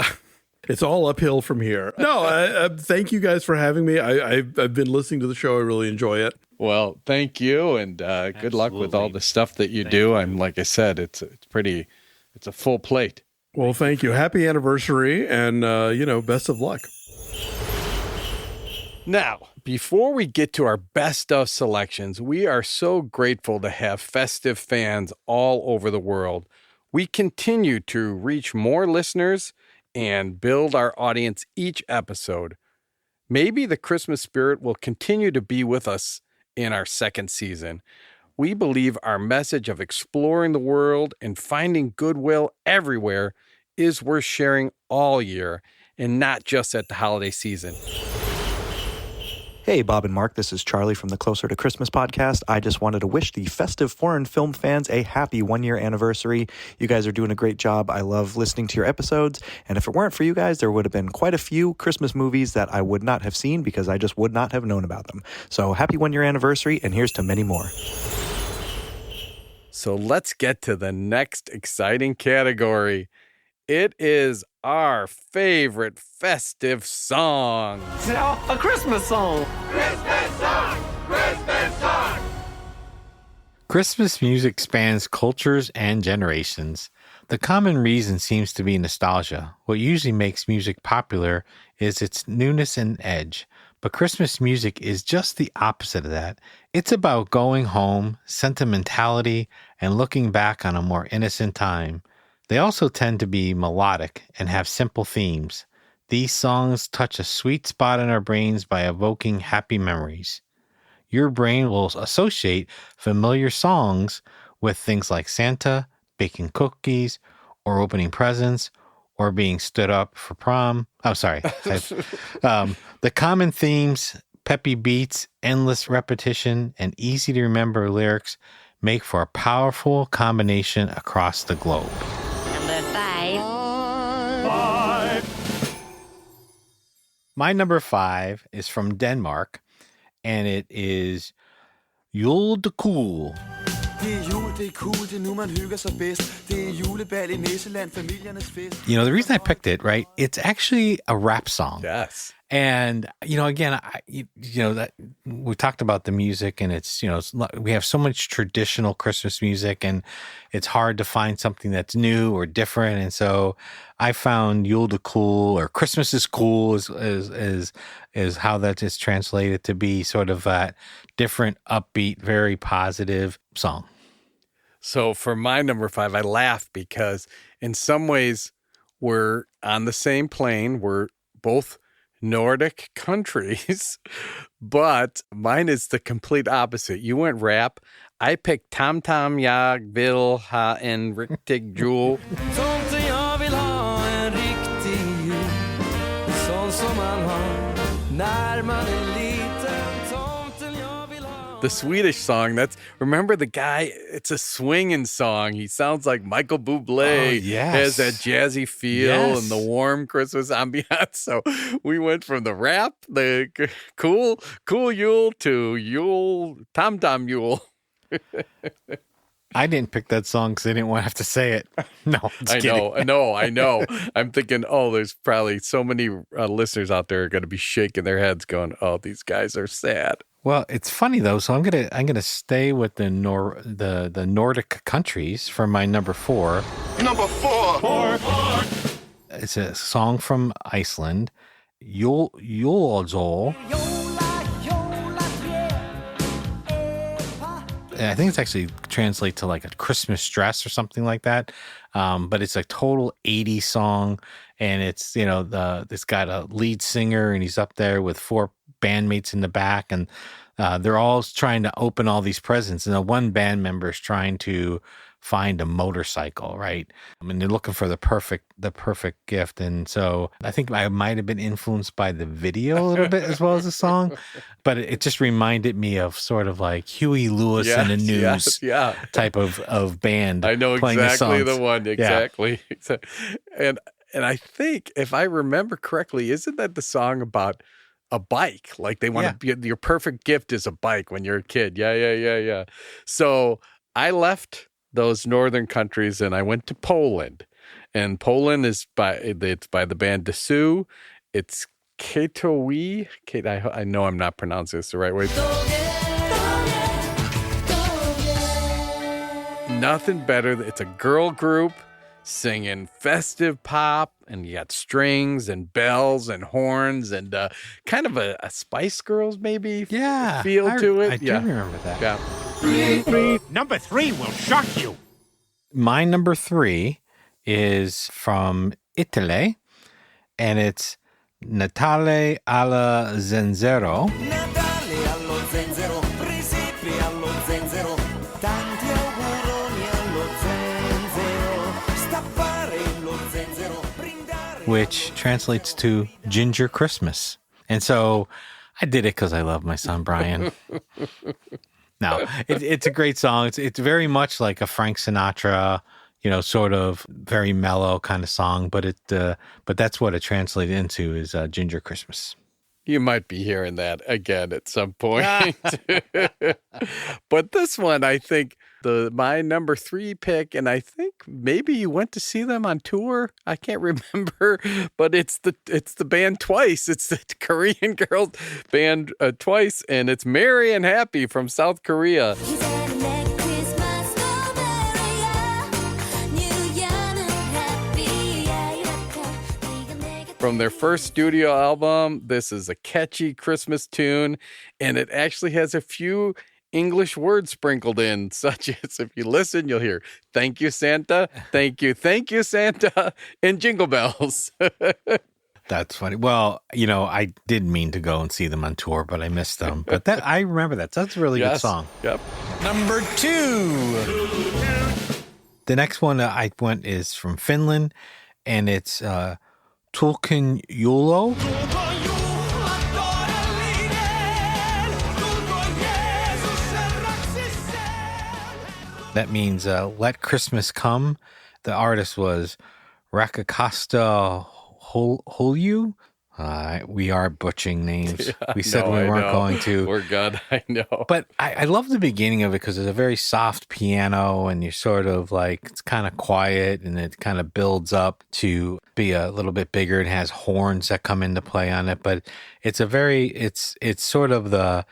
It's all uphill from here. No, thank you guys for having me. I've been listening to the show. I really enjoy it. Well, thank you, and good luck with all the stuff that you do. And like I said, it's a full plate. Well, thank you. Happy anniversary, and best of luck. Now, before we get to our best of selections, we are so grateful to have festive fans all over the world. We continue to reach more listeners and build our audience each episode. Maybe the Christmas spirit will continue to be with us in our second season. We believe our message of exploring the world and finding goodwill everywhere is worth sharing all year and not just at the holiday season. Hey, Bob and Mark, this is Charlie from the Closer to Christmas podcast. I just wanted to wish the festive foreign film fans a happy one-year anniversary. You guys are doing a great job. I love listening to your episodes, and if it weren't for you guys, there would have been quite a few Christmas movies that I would not have seen because I just would not have known about them. So happy one-year anniversary, and here's to many more. So let's get to the next exciting category. It is our favorite festive song. A Christmas song. Christmas song. Christmas song. Christmas music spans cultures and generations. The common reason seems to be nostalgia. What usually makes music popular is its newness and edge. But Christmas music is just the opposite of that. It's about going home, sentimentality, and looking back on a more innocent time. They also tend to be melodic and have simple themes. These songs touch a sweet spot in our brains by evoking happy memories. Your brain will associate familiar songs with things like Santa, baking cookies, or opening presents, or being stood up for prom. Oh, sorry. The common themes, peppy beats, endless repetition, and easy to remember lyrics make for a powerful combination across the globe. Number 5. My number 5 is from Denmark, and it is Jul de Cool. You know, the reason I picked it, right? It's actually a rap song. Yes. And, you know, again, that we talked about the music, and it's, we have so much traditional Christmas music, and it's hard to find something that's new or different. And so I found Jul de Cool, or Christmas is Cool is how that is translated to be, sort of a different, upbeat, very positive song. So for my number 5, I laugh because in some ways we're on the same plane. We're both Nordic countries, but mine is the complete opposite. You went rap. I picked Tom Tom Jag vill ha en riktig jul. Tomten jag vill ha en riktig jul, en sån som man har när man är liten. Tomten jag vill ha. The Swedish song, remember the guy, it's a swinging song. He sounds like Michael Bublé. Oh, yes. Has that jazzy feel and the warm Christmas ambiance. So we went from the rap, the cool Yule to Yule, Tom Tom Yule. I didn't pick that song because I didn't want to have to say it. No, I know. I'm thinking, there's probably so many listeners out there are going to be shaking their heads going, oh, these guys are sad. Well, it's funny though, so I'm gonna stay with the Nordic countries for my number 4. Number 4. It's a song from Iceland, Jólagjól. I think it's actually translate to like a Christmas dress or something like that. But it's a total 80s song, and it's, it's got a lead singer, and he's up there with 4 bandmates in the back, and they're all trying to open all these presents, and the one band member is trying to find a motorcycle, right? I mean, they're looking for the perfect gift. And so I think I might have been influenced by the video a little bit as well as the song, but it just reminded me of sort of like Huey Lewis and the News type of band. I know exactly the one. Exactly. Yeah. And I think, if I remember correctly, isn't that the song about a bike? Like they want to be, your perfect gift is a bike when you're a kid. Yeah. So I left those northern countries and I went to Poland. And Poland is by the band Dessous. It's Katowi. I know I'm not pronouncing this the right way. Nothing better. It's a girl group singing festive pop, and you got strings and bells and horns and kind of a Spice Girls maybe feel to it. I do remember that. Yeah. Number 3 will shock you. My number 3 is from Italy, and it's Natale alla Zenzero. Natale allo zenzero, presepe allo zenzero, tanti auguroni allo zenzero, stappare lo zenzero. which translates to Ginger Christmas. And so I did it because I love my son, Brian. No, it's a great song. It's very much like a Frank Sinatra, sort of very mellow kind of song, but that's what it translated into is Ginger Christmas. You might be hearing that again at some point. But this one, I think my number 3 pick, and I think maybe you went to see them on tour. I can't remember, but it's the band Twice. It's the Korean girls band Twice, and it's Merry and Happy from South Korea. From their first studio album, this is a catchy Christmas tune, and it actually has a few English words sprinkled in, such as, if you listen, you'll hear, thank you, Santa, thank you, Santa, and Jingle Bells. That's funny. Well, I did mean to go and see them on tour, but I missed them. But I remember that. That's a really good song. Yep. Number 2. The next one I went is from Finland, and it's Tulkin Julo. That means let Christmas come. The artist was Rakakasta Holyu. We are butchering names. Yeah, we said we weren't going to. We're good. I know. But I love the beginning of it because it's a very soft piano and you're sort of like, it's kind of quiet and it kind of builds up to be a little bit bigger. It has horns that come into play on it. But it's it's sort of the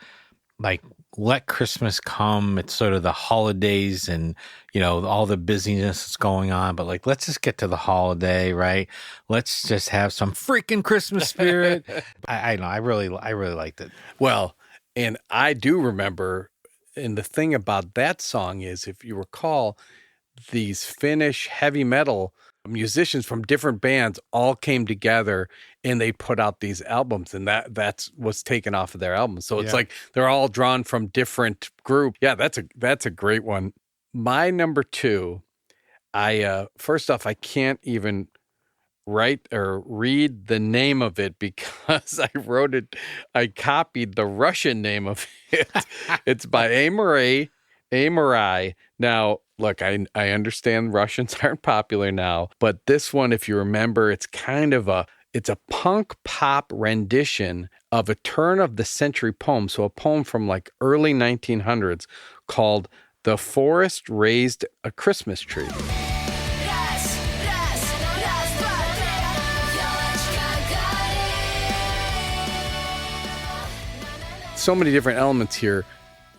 like, let Christmas come. It's sort of the holidays and, all the busyness that's going on. But like, let's just get to the holiday, right? Let's just have some freaking Christmas spirit. I know. I really liked it. Well, and I do remember, and the thing about that song is, if you recall, these Finnish heavy metal musicians from different bands all came together and they put out these albums, and that's what's taken off of their albums. So it's like they're all drawn from different groups. Yeah, that's a great one. My number 2, first off, I can't even write or read the name of it because I copied the Russian name of it. It's by Amarai. Now, look, I understand Russians aren't popular now, but this one, if you remember, it's kind of it's a punk pop rendition of a turn of the century poem. So a poem from like early 1900s called "The Forest Raised a Christmas Tree." So many different elements here.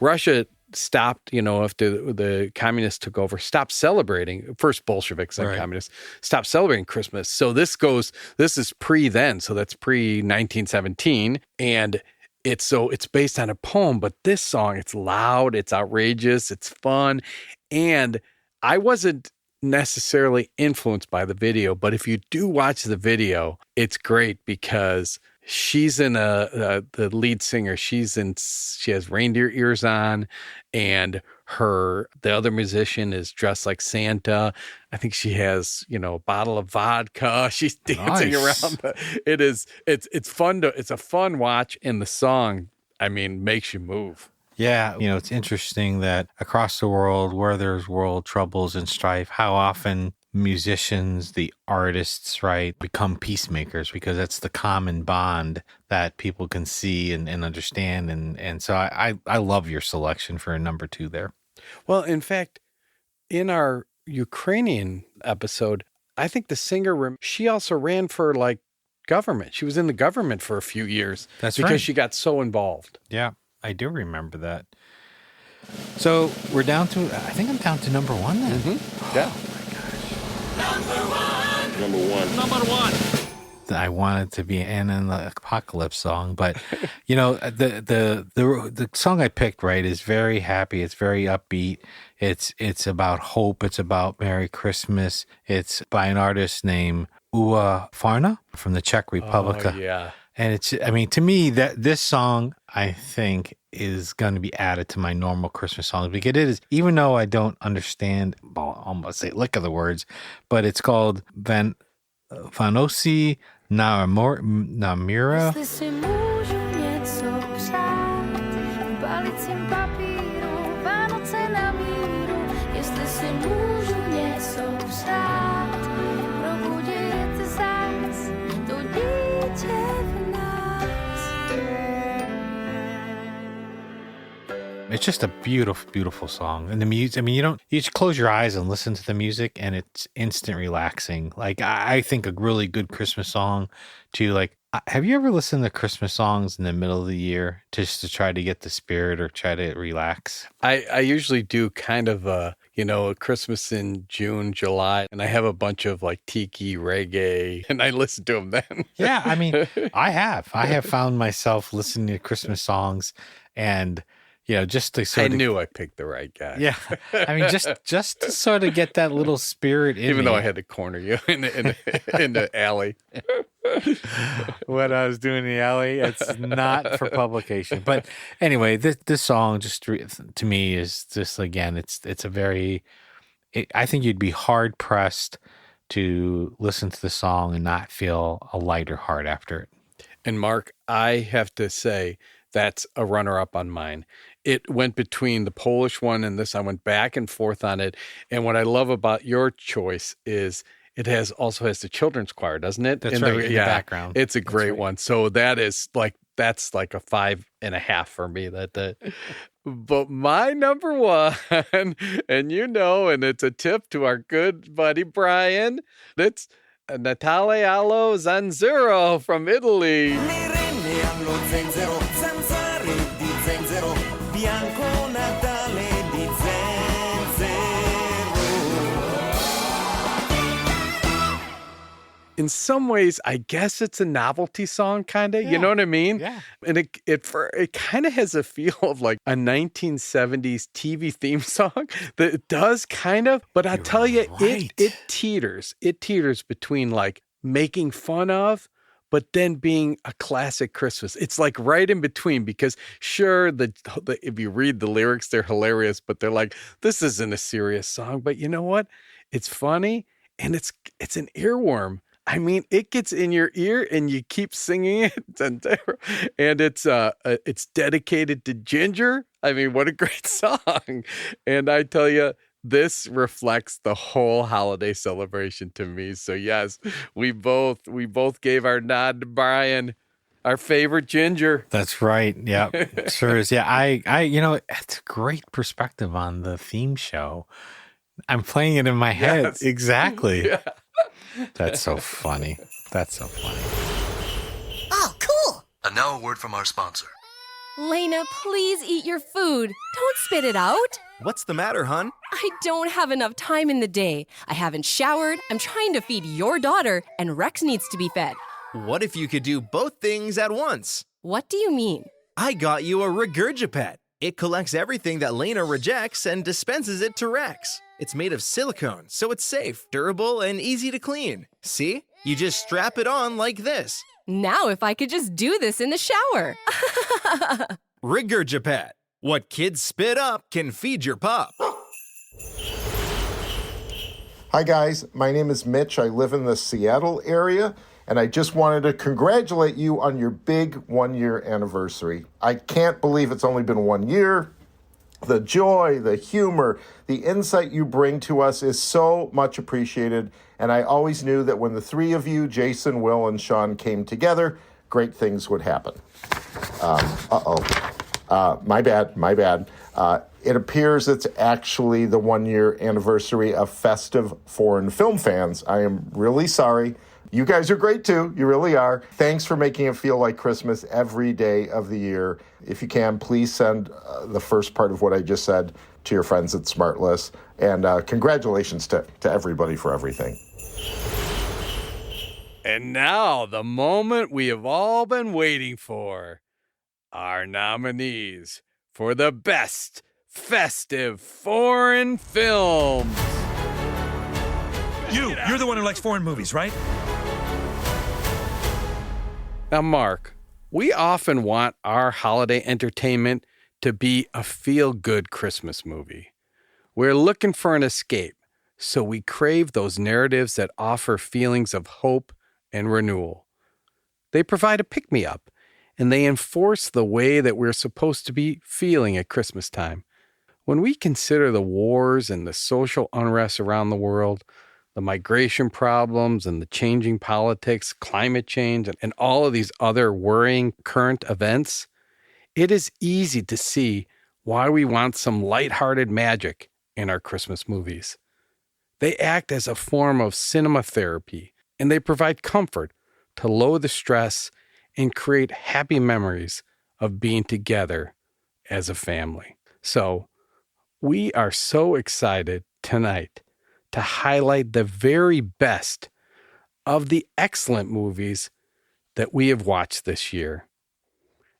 Russia stopped, after the communists took over, stopped celebrating, first Bolsheviks and communists, stopped celebrating Christmas. So this is pre then. So that's pre 1917. And it's based on a poem, but this song, it's loud, it's outrageous, it's fun. And I wasn't necessarily influenced by the video, but if you do watch the video, it's great because she's in the lead singer. She has reindeer ears on, and the other musician is dressed like Santa. I think she has, a bottle of vodka. She's dancing around. It's fun it's a fun watch, and the song, makes you move. Yeah. It's interesting that across the world where there's world troubles and strife, how often musicians, the artists, right, become peacemakers because that's the common bond that people can see and understand. And so I love your selection for a number 2 there. Well, in fact, in our Ukrainian episode, I think the singer, she also ran for like government. She was in the government for a few years. That's because right. She got so involved. Yeah, I do remember that. So we're down to, I think I'm down to number 1 then. Mm-hmm. Yeah. Number one. I wanted to be an apocalypse song, but the song I picked, right, is very happy. It's very upbeat. It's about hope. It's about Merry Christmas. It's by an artist named Ua Farna from the Czech Republic. Oh, yeah. And it's, to me, that this song, I think, is going to be added to my normal Christmas songs because it is, even though I don't understand, well, I almost say lick of the words, but it's called Van Vanosi Namira. Jestli si můžu něco přát, balit si papíru, Vánoce na míru. Jestli si můžu něco přát, probudit zás to dítě v nás. It's just a beautiful, beautiful song. And the music, I mean, you just close your eyes and listen to the music and it's instant relaxing. Like, I think a really good Christmas song to like, have you ever listened to Christmas songs in the middle of the year just to try to get the spirit or try to relax? I usually do kind of a Christmas in June, July, and I have a bunch of like tiki reggae and I listen to them then. Yeah, I mean, I have found myself listening to Christmas songs and just to sort I knew I picked the right guy. Yeah, I mean, just to sort of get that little spirit in Even me. though I had to corner you in the alley. What I was doing in the alley, it's not for publication. But anyway, this song just to me is just, again, it's a very, I think you'd be hard pressed to listen to the song and not feel a lighter heart after it. And Mark, I have to say that's a runner-up on mine. It went between the Polish one and this. I went back and forth on it. And what I love about your choice is it also has the children's choir, doesn't it? That's right, in the background. It's a great one. So that's like a 5.5 for me. But my number one, and and it's a tip to our good buddy Brian, it's Natale allo zanzero from Italy. In some ways, I guess it's a novelty song, kind of. Yeah. You know what I mean? Yeah. And it kind of has a feel of like a 1970s TV theme song. That it does kind of, but I tell you, right. it teeters. It teeters between like making fun of, but then being a classic Christmas. It's like right in between because sure, if you read the lyrics, they're hilarious, but they're like, this isn't a serious song. But you know what? It's funny and it's an earworm. I mean, it gets in your ear and you keep singing it. And it's dedicated to Ginger. I mean, what a great song. And I tell you, this reflects the whole holiday celebration to me. So yes, we both gave our nod to Brian, our favorite Ginger. That's right. Yeah, sure is. Yeah, I it's a great perspective on the theme show. I'm playing it in my head. Yes. Exactly. Yeah. That's so funny. That's so funny. Oh, cool. And now a word from our sponsor. Lena, please eat your food. Don't spit it out. What's the matter, hon? I don't have enough time in the day. I haven't showered, I'm trying to feed your daughter, and Rex needs to be fed. What if you could do both things at once? What do you mean? I got you a Regurgipet. It collects everything that Lena rejects and dispenses it to Rex. It's made of silicone, so it's safe, durable, and easy to clean. See? You just strap it on like this. Now if I could just do this in the shower. Regurgipet. What kids spit up can feed your pup. Hi guys, my name is Mitch. I live in the Seattle area, and I just wanted to congratulate you on your big 1-year anniversary. I can't believe it's only been 1 year. The joy, the humor, the insight you bring to us is so much appreciated, and I always knew that when the three of you, Jason, Will, and Sean, came together, great things would happen. My bad. It appears it's actually the 1-year anniversary of Festive Foreign Film Fans. I am really sorry. You guys are great too. You really are. Thanks for making it feel like Christmas every day of the year. If you can, please send the first part of what I just said to your friends at Smartless. And congratulations to everybody for everything. And now the moment we have all been waiting for. Our nominees for the best festive foreign films. You're the one who likes foreign movies, right? Now, Mark, we often want our holiday entertainment to be a feel-good Christmas movie. We're looking for an escape. So we crave those narratives that offer feelings of hope and renewal. They provide a pick-me-up, and they enforce the way that we're supposed to be feeling at Christmas time. When we consider the wars and the social unrest around the world, the migration problems and the changing politics, climate change, and all of these other worrying current events, it is easy to see why we want some lighthearted magic in our Christmas movies. They act as a form of cinema therapy, and they provide comfort to lower the stress and create happy memories of being together as a family. So, we are so excited tonight to highlight the very best of the excellent movies that we have watched this year.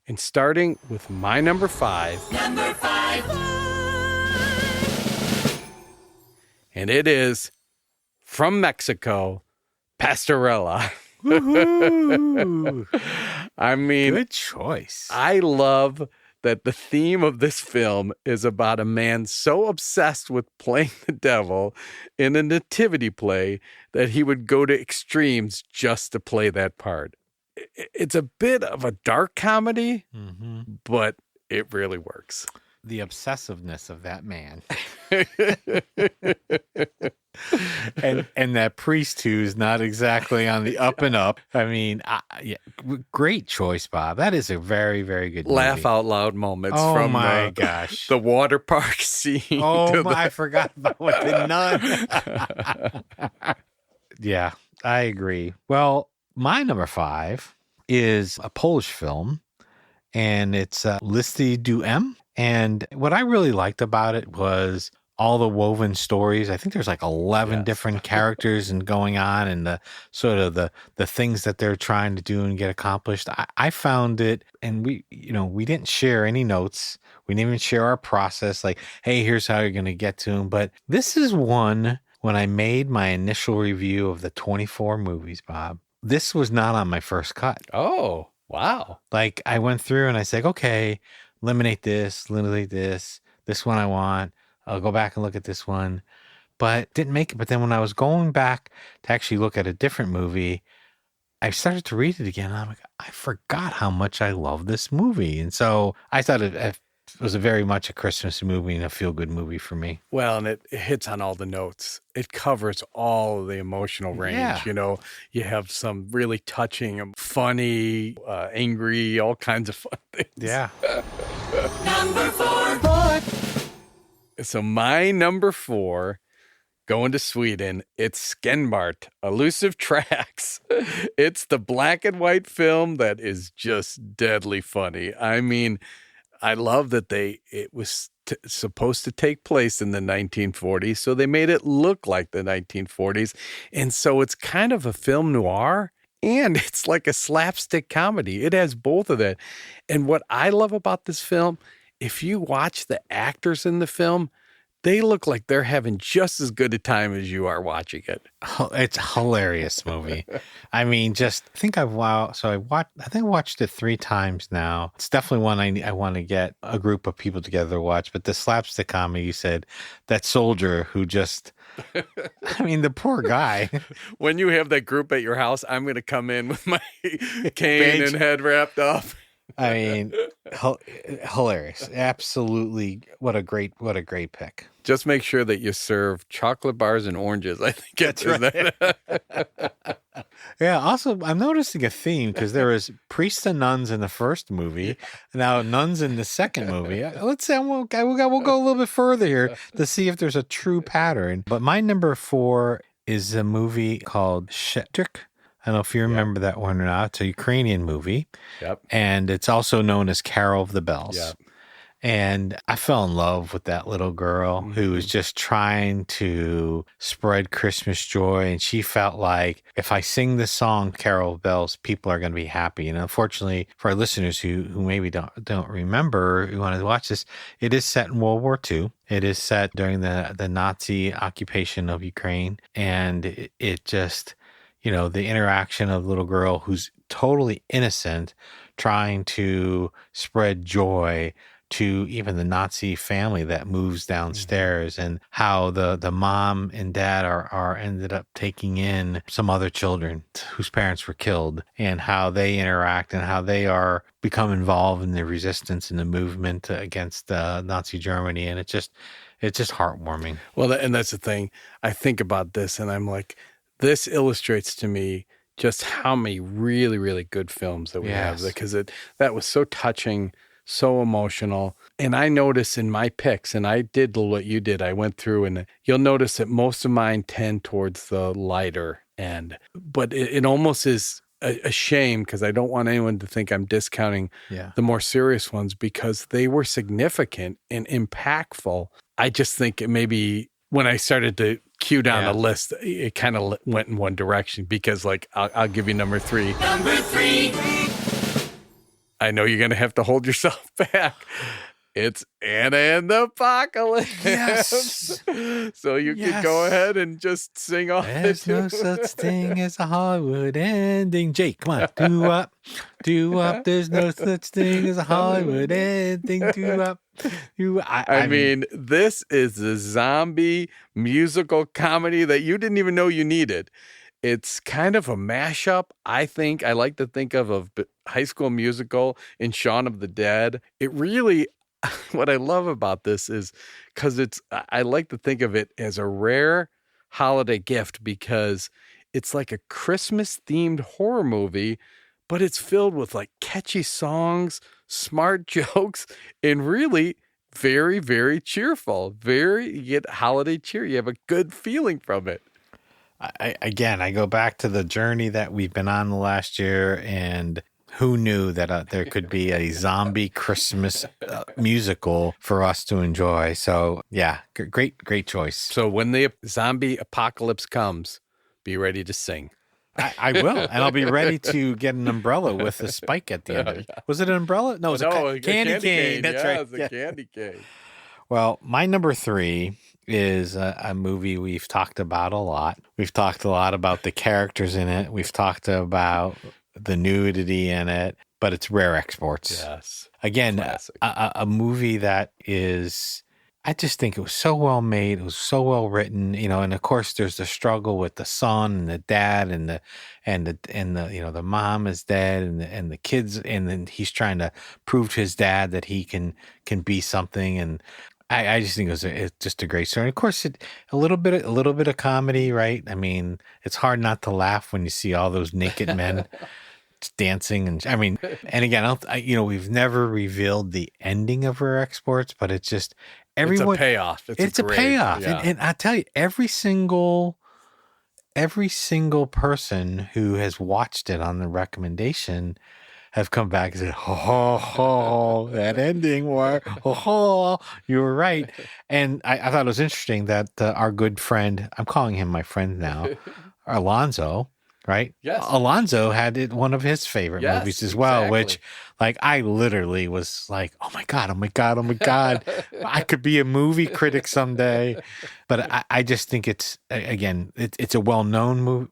And starting with my number 5. Number 5. And it is from Mexico, Pastorella. I mean, good choice. I love that the theme of this film is about a man so obsessed with playing the devil in a nativity play that he would go to extremes just to play that part. It's a bit of a dark comedy, but it really works. The obsessiveness of that man. and that priest who's not exactly on the up and up. I mean, yeah, great choice, Bob. That is a very, very good movie. Laugh out loud moments from my gosh. The water park scene. Oh, I forgot about what the nun. Yeah, I agree. Well, my number 5 is a Polish film, and it's Listy du M. And what I really liked about it was all the woven stories. I think there's like 11 different characters and going on, and the sort of the things that they're trying to do and get accomplished. I found it, and we didn't share any notes. We didn't even share our process. Like, hey, here's how you're going to get to them. But this is one, when I made my initial review of the 24 movies, Bob, this was not on my first cut. Oh, wow. Like, I went through and I said, okay, eliminate this one I want. I'll go back and look at this one, but didn't make it. But then when I was going back to actually look at a different movie, I started to read it again. And I'm like, I forgot how much I love this movie. And so I thought it was very much a Christmas movie and a feel-good movie for me. Well, and it hits on all the notes. It covers all of the emotional range. Yeah. You know, you have some really touching, funny, angry, all kinds of fun things. Yeah. Number 4. So my number 4, going to Sweden, it's Skenbart, Elusive Tracks. It's the black and white film that is just deadly funny. I mean, I love that it was supposed to take place in the 1940s, so they made it look like the 1940s. And so it's kind of a film noir, and it's like a slapstick comedy. It has both of that. And what I love about this film, if you watch the actors in the film, they look like they're having just as good a time as you are watching it. It's a hilarious movie. I mean, I think I watched it 3 times now. It's definitely one I want to get a group of people together to watch. But the slapstick comedy, you said, that soldier who just, I mean, the poor guy. When you have that group at your house, I'm going to come in with my cane and head wrapped up. I mean, hilarious. Absolutely. What a great pick. Just make sure that you serve chocolate bars and oranges. I think that's right. Yeah. Also, I'm noticing a theme because there was priests and nuns in the first movie. Now nuns in the second movie. Let's say we'll go a little bit further here to see if there's a true pattern. But my number 4 is a movie called Shetrik. I don't know if you remember that one or not. It's a Ukrainian movie. Yep. And it's also known as Carol of the Bells. Yep. And I fell in love with that little girl who was just trying to spread Christmas joy. And she felt like, if I sing this song, Carol of Bells, people are going to be happy. And unfortunately, for our listeners who maybe don't remember, who want to watch this, it is set in World War II. It is set during the Nazi occupation of Ukraine. And it just, the interaction of the little girl who's totally innocent, trying to spread joy to even the Nazi family that moves downstairs, and how the mom and dad are ended up taking in some other children whose parents were killed, and how they interact and how they are become involved in the resistance and the movement against Nazi Germany. And it's just heartwarming. Well, and that's the thing. I think about this and I'm like, this illustrates to me just how many really, really good films that we have, because that was so touching, so emotional. And I notice in my picks, and I did what you did, I went through, and you'll notice that most of mine tend towards the lighter end. But it almost is a shame, because I don't want anyone to think I'm discounting the more serious ones, because they were significant and impactful. I just think it maybe when I started to cue down a list, it kind of went in one direction, because like, I'll give you number 3. Number 3. I know you're going to have to hold yourself back. It's Anna and the Apocalypse. Yes. So you can go ahead and just sing off. There's no such thing as a Hollywood ending. Jake, come on. Do up. There's no such thing as a Hollywood ending. Do up. I mean, this is a zombie musical comedy that you didn't even know you needed. It's kind of a mashup, I think. I like to think of High School Musical and Shaun of the Dead. It really, what I love about this is because I like to think of it as a rare holiday gift, because it's like a Christmas themed horror movie, but it's filled with like catchy songs, smart jokes, and really very, very cheerful. You get holiday cheer. You have a good feeling from it. I go back to the journey that we've been on the last year, and who knew that there could be a zombie Christmas musical for us to enjoy. So yeah, great choice. So when the zombie apocalypse comes, be ready to sing. I will, and I'll be ready to get an umbrella with a spike at the end of it. Was it an umbrella? No, it was a candy cane. That's right. It's a candy cane. Well, my number 3 is a movie we've talked about a lot. We've talked a lot about the characters in it. We've talked about the nudity in it, but it's Rare Exports. Yes. Again, a movie that is, I just think it was so well made. It was so well written, and of course there's the struggle with the son and the dad and the the mom is dead and the kids, and then he's trying to prove to his dad that he can be something. And I just think it's just a great story. And of course, a little bit of comedy, right? I mean, it's hard not to laugh when you see all those naked men dancing, and again, we've never revealed the ending of Rare Exports, but it's just everyone. It's a payoff. It's a payoff, yeah. and I tell you, every single person who has watched it on the recommendation have come back and said, that ending, you were right. And I thought it was interesting that our good friend, I'm calling him my friend now, Alonso, right? Yes. Alonso had one of his favorite movies as well, which like I literally was like, oh my God. I could be a movie critic someday. But I just think it's a well-known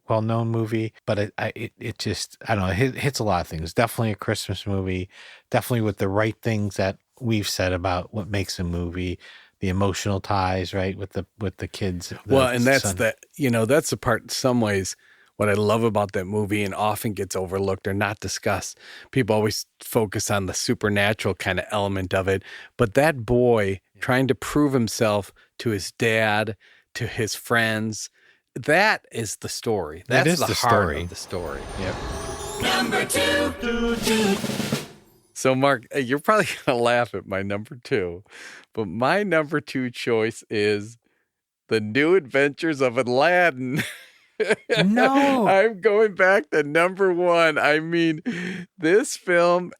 movie, but it just, I don't know, it hits a lot of things. Definitely a Christmas movie, definitely with the right things that we've said about what makes a movie, the emotional ties, right, with the kids. And that's that's the part in some ways. What I love about that movie, and often gets overlooked or not discussed, people always focus on the supernatural kind of element of it. But that boy trying to prove himself to his dad, to his friends, that is the story. That's the heart of the story. Yep. Number 2. So, Mark, you're probably going to laugh at my number 2, but my number 2 choice is The New Adventures of Aladdin. No, I'm going back to number 1. I mean, this film,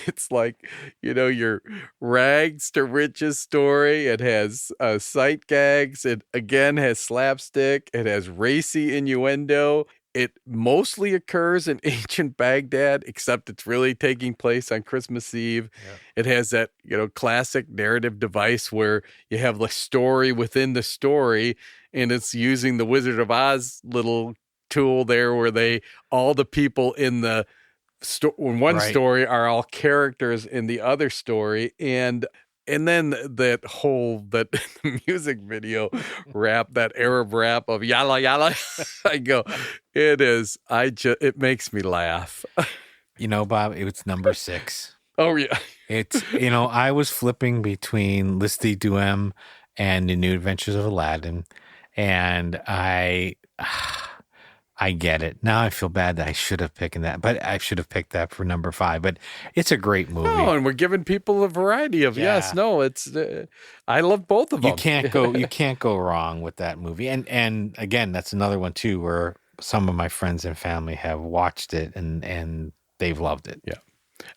it's like, your rags to riches story. It has sight gags. It again has slapstick. It has racy innuendo. It mostly occurs in ancient Baghdad, except it's really taking place on Christmas Eve. Yeah. It has that, classic narrative device where you have the story within the story, and it's using the Wizard of Oz little tool there where all the people in the one story are all characters in the other story. And And then that music video rap, that Arab rap of yalla yalla, I go, it makes me laugh. Bob, it's number 6. Oh yeah. It's, I was flipping between Listy Duem and The New Adventures of Aladdin, and I get it. Now I feel bad that I should have picked that, but I should have picked that for number 5. But it's a great movie. Oh, and we're giving people a variety of it's. I love both of them. You can't go wrong with that movie. And again, that's another one too, where some of my friends and family have watched it and they've loved it. Yeah.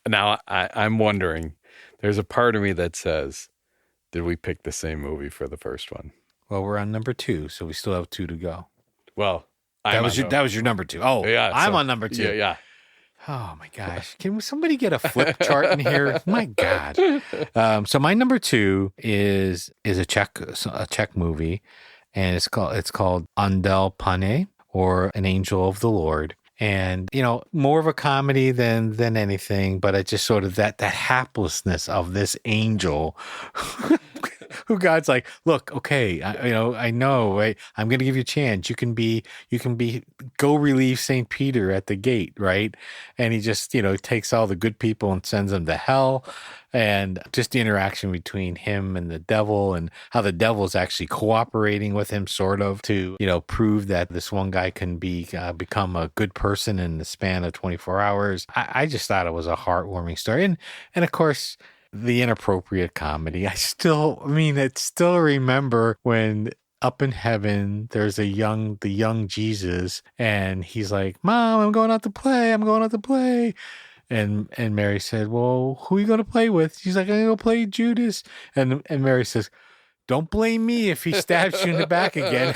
Now I'm wondering. There's a part of me that says, did we pick the same movie for the first one? Well, we're on number 2, so we still have 2 to go. Well. That was your number 2. Oh, yeah. I'm on number 2. Yeah. Oh my gosh. Can somebody get a flip chart in here? My God. So my number 2 is a Czech movie, and it's called Andel Pane, or An Angel of the Lord. And, more of a comedy than anything, but it's just sort of that haplessness of this angel who God's like, look, okay, I know, right? I'm going to give you a chance. You can go relieve St. Peter at the gate, right? And he just, takes all the good people and sends them to hell. And just the interaction between him and the devil, and how the devil is actually cooperating with him, sort of, to, prove that this one guy can become a good person in the span of 24 hours. I just thought it was a heartwarming story. And of course, the inappropriate comedy. I still remember when up in heaven, there's the young Jesus, and he's like, Mom, I'm going out to play. And Mary said, well, who are you going to play with? She's like, I'm going to go play Judas. And Mary says, don't blame me if he stabs you in the back again.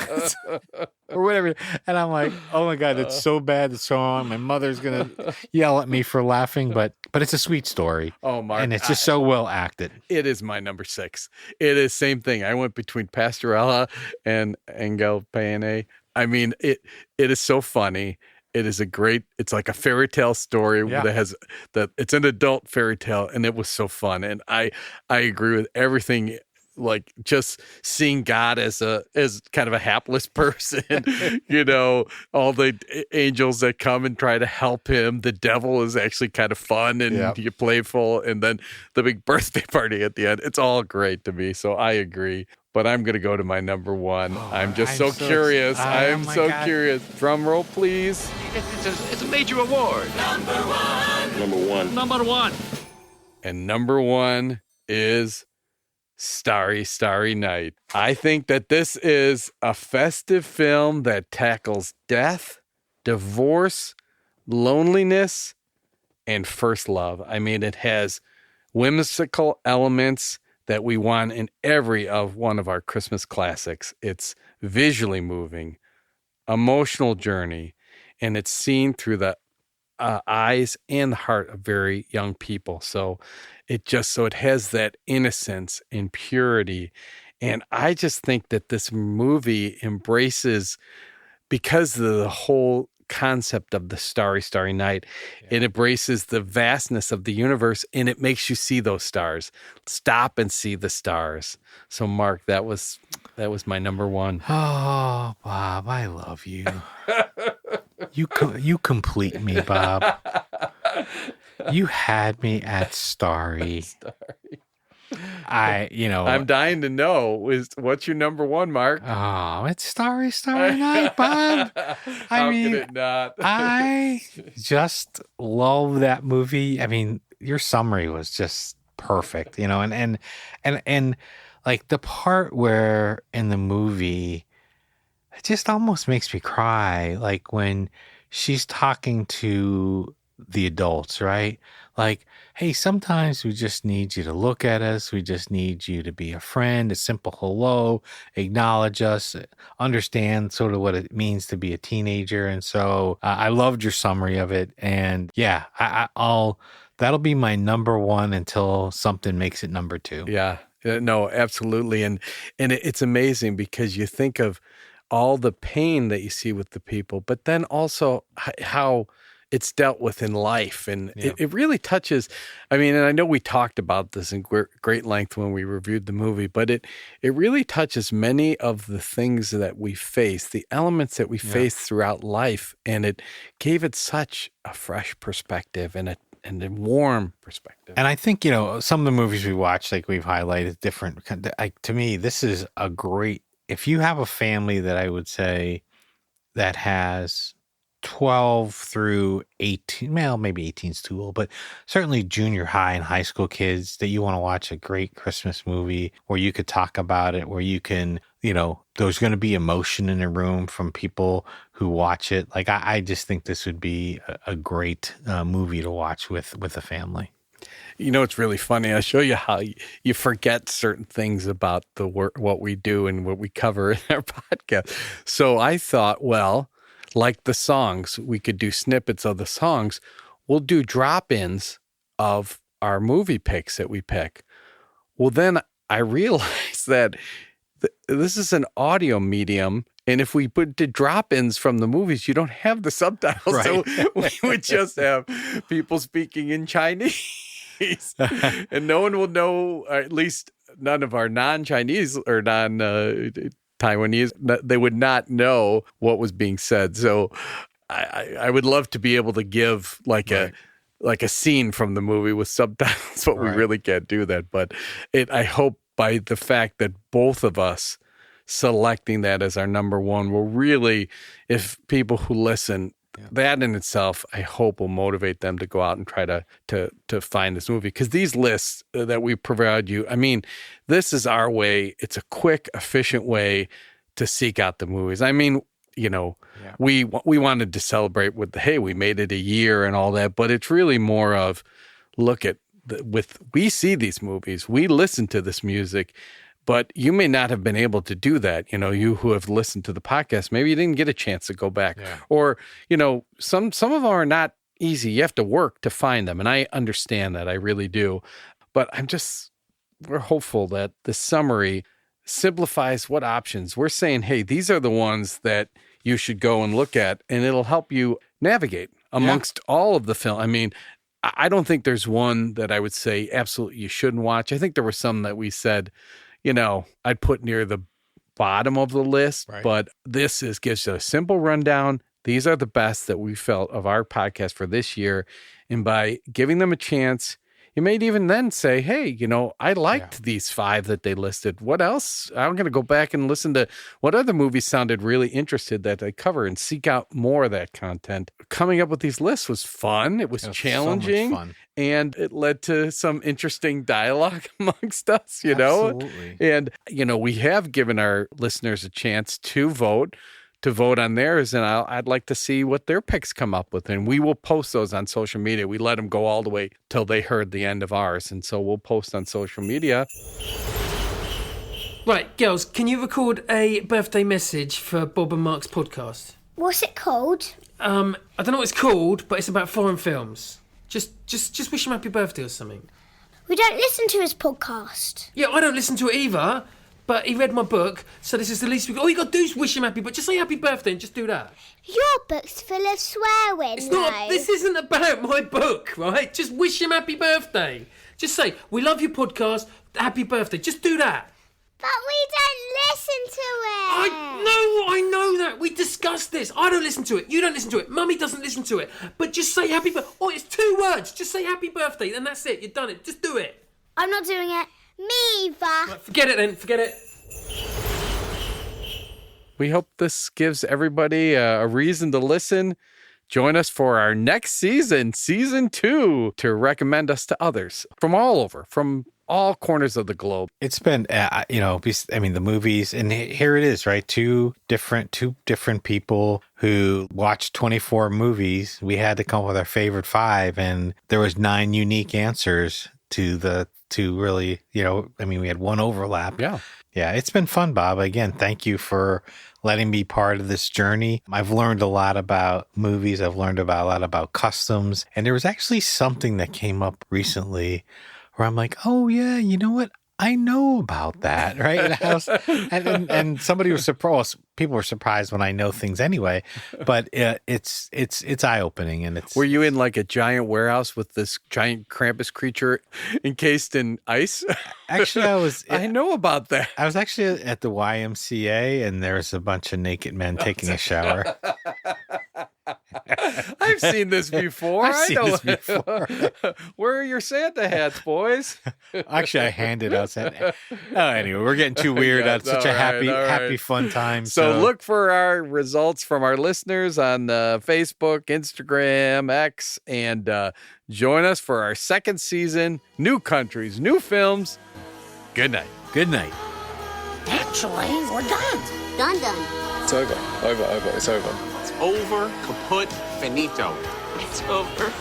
Or whatever. And I'm like, oh my God, that's so bad. It's so wrong. My mother's going to yell at me for laughing, but it's a sweet story. Oh, Mark. And it's just so well acted. It is my number 6. It is same thing. I went between Pastorella and Angel Pane. I mean, it is so funny. It is it's like a fairy tale story that it's an adult fairy tale, and it was so fun. And I agree with everything. Like, just seeing God as kind of a hapless person, all the angels that come and try to help him. The devil is actually kind of fun and playful. And then the big birthday party at the end. It's all great to me. So I agree. But I'm going to go to my number 1. I'm so curious. I'm so curious. Drum roll, please. It's a major award. Number one. And number 1 is Starry, Starry Night. I think that this is a festive film that tackles death, divorce, loneliness, and first love. I mean, it has whimsical elements that we want in every one of our Christmas classics. It's visually moving, emotional journey, and it's seen through the eyes and the heart of very young people. So it has that innocence and purity. And I just think that this movie embraces, because of the whole concept of the Starry, Starry Night, it embraces the vastness of the universe, and it makes you see those stars. Stop and see the stars. So, Mark, that was my number 1. Oh, Bob, I love you. You complete me, Bob. You had me at Starry. I'm dying to know, what's your number 1, Mark? Oh, it's Starry, Starry Night, Bob. How could it not? I just love that movie. I mean, your summary was just perfect, and like the part where in the movie, it just almost makes me cry. Like when she's talking to the adults, right? Like, hey, sometimes we just need you to look at us. We just need you to be a friend, a simple hello, acknowledge us, understand sort of what it means to be a teenager. And so I loved your summary of it. And yeah, that'll be my number 1 until something makes it number 2. Yeah, no, absolutely. And it's amazing because you think of all the pain that you see with the people, but then also how it's dealt with in life. And it really touches, I mean, and I know we talked about this in great length when we reviewed the movie, but it really touches many of the things that we face, the elements that we face throughout life. And it gave it such a fresh perspective and a warm perspective. And I think, some of the movies we watch, like we've highlighted different, to me, this is a great, if you have a family that I would say that has 12 through 18, well, maybe 18 is too old, but certainly junior high and high school kids that you want to watch a great Christmas movie where you could talk about it, where you can, there's going to be emotion in the room from people who watch it. Like, I just think this would be a great movie to watch with a family. It's really funny. I'll show you how you forget certain things about the work, what we do and what we cover in our podcast. So I thought, well, like the songs, we could do snippets of the songs. We'll do drop-ins of our movie picks that we pick. Well, then I realized that this is an audio medium. And if we did drop-ins from the movies, you don't have the subtitles. Right. So we would just have people speaking in Chinese. And no one will know, or at least none of our non-Chinese or non-Taiwanese, they would not know what was being said. So I would love to be able to give like a scene from the movie with subtitles, but we really can't do that. But I hope by the fact that both of us selecting that as our number one will really, if people who listen, that in itself, I hope will motivate them to go out and try to find this movie. Because these lists that we provide you, I mean, this is our way. It's a quick, efficient way to seek out the movies. I mean, we wanted to celebrate with hey, we made it a year and all that, but it's really more of, look at, we see these movies, we listen to this music, but you may not have been able to do that. You who have listened to the podcast, maybe you didn't get a chance to go back. Yeah. Or, some of them are not easy. You have to work to find them. And I understand that. I really do. But we're hopeful that the summary simplifies what options. We're saying, hey, these are the ones that you should go and look at, and it'll help you navigate amongst all of the film. I mean, I don't think there's one that I would say absolutely you shouldn't watch. I think there were some that we said, I'd put near the bottom of the list, but this gives you a simple rundown. These are the best that we felt of our podcast for this year. And by giving them a chance, you may even then say, hey, I liked these 5 that they listed. What else? I'm going to go back and listen to what other movies sounded really interested that they cover and seek out more of that content. Coming up with these lists was fun. It was challenging. So much fun. And it led to some interesting dialogue amongst us, Absolutely. And, we have given our listeners a chance to vote on theirs, and I'd like to see what their picks come up with, and we will post those on social media. We let them go all the way till they heard the end of ours, and so we'll post on social media. Right, girls, can you record a birthday message for Bob and Mark's podcast? What's it called? I don't know what it's called, but it's about foreign films. Just wish him happy birthday or something. We don't listen to his podcast. Yeah, I don't listen to it either. But he read my book, so this is the least we got. All you got to do is wish him happy, but just say happy birthday and just do that. Your book's full of swearing. It's not. This isn't about my book, right? Just wish him happy birthday. Just say, we love your podcast, happy birthday. Just do that. But we don't listen to it. I know that. We discussed this. I don't listen to it. You don't listen to it. Mummy doesn't listen to it. But just say happy birthday. Oh, it's 2 words. Just say happy birthday, and that's it. You've done it. Just do it. I'm not doing it. Me either. Right, forget it then. Forget it. We hope this gives everybody a reason to listen. Join us for our next season, season 2, to recommend us to others from all over, from all corners of the globe. It's been, the movies, and here it is, right? Two different people who watched 24 movies. We had to come up with our favorite 5, and there was 9 unique answers to really, we had one overlap. Yeah, it's been fun, Bob. Again, thank you for letting me be part of this journey. I've learned a lot about movies. I've learned a lot about customs. And there was actually something that came up recently where I'm like, oh, yeah, you know what? I know about that, right? And somebody was surprised. People were surprised when I know things anyway, but it's eye opening, and it's. Were you in like a giant warehouse with this giant Krampus creature encased in ice? Actually, I was. I know about that. I was actually at the YMCA, and there's a bunch of naked men taking a shower. I've seen this before. I've seen this before. Where are your Santa hats, boys? Actually, I handed out Santa. Oh, anyway, we're getting too weird. That's such a happy, fun time. So look for our results from our listeners on Facebook, Instagram, X, and join us for our second season. New countries, new films. Good night. Good night. Actually, we're done. Done. It's over. It's over. It's over. Kaput. Finito. It's over.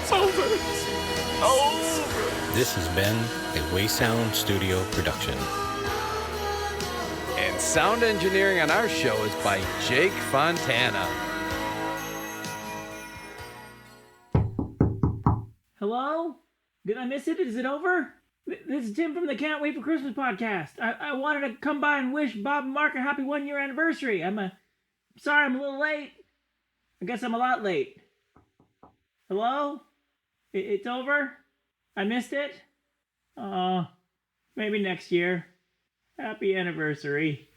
It's over. It's over. This has been a Waysound Studio production. And sound engineering on our show is by Jake Fontana. Hello? Did I miss it? Is it over? This is Tim from the Can't Wait for Christmas podcast. I wanted to come by and wish Bob and Mark a happy 1-year anniversary. Sorry I'm a little late. I guess I'm a lot late. Hello? It's over? I missed it? Maybe next year. Happy anniversary.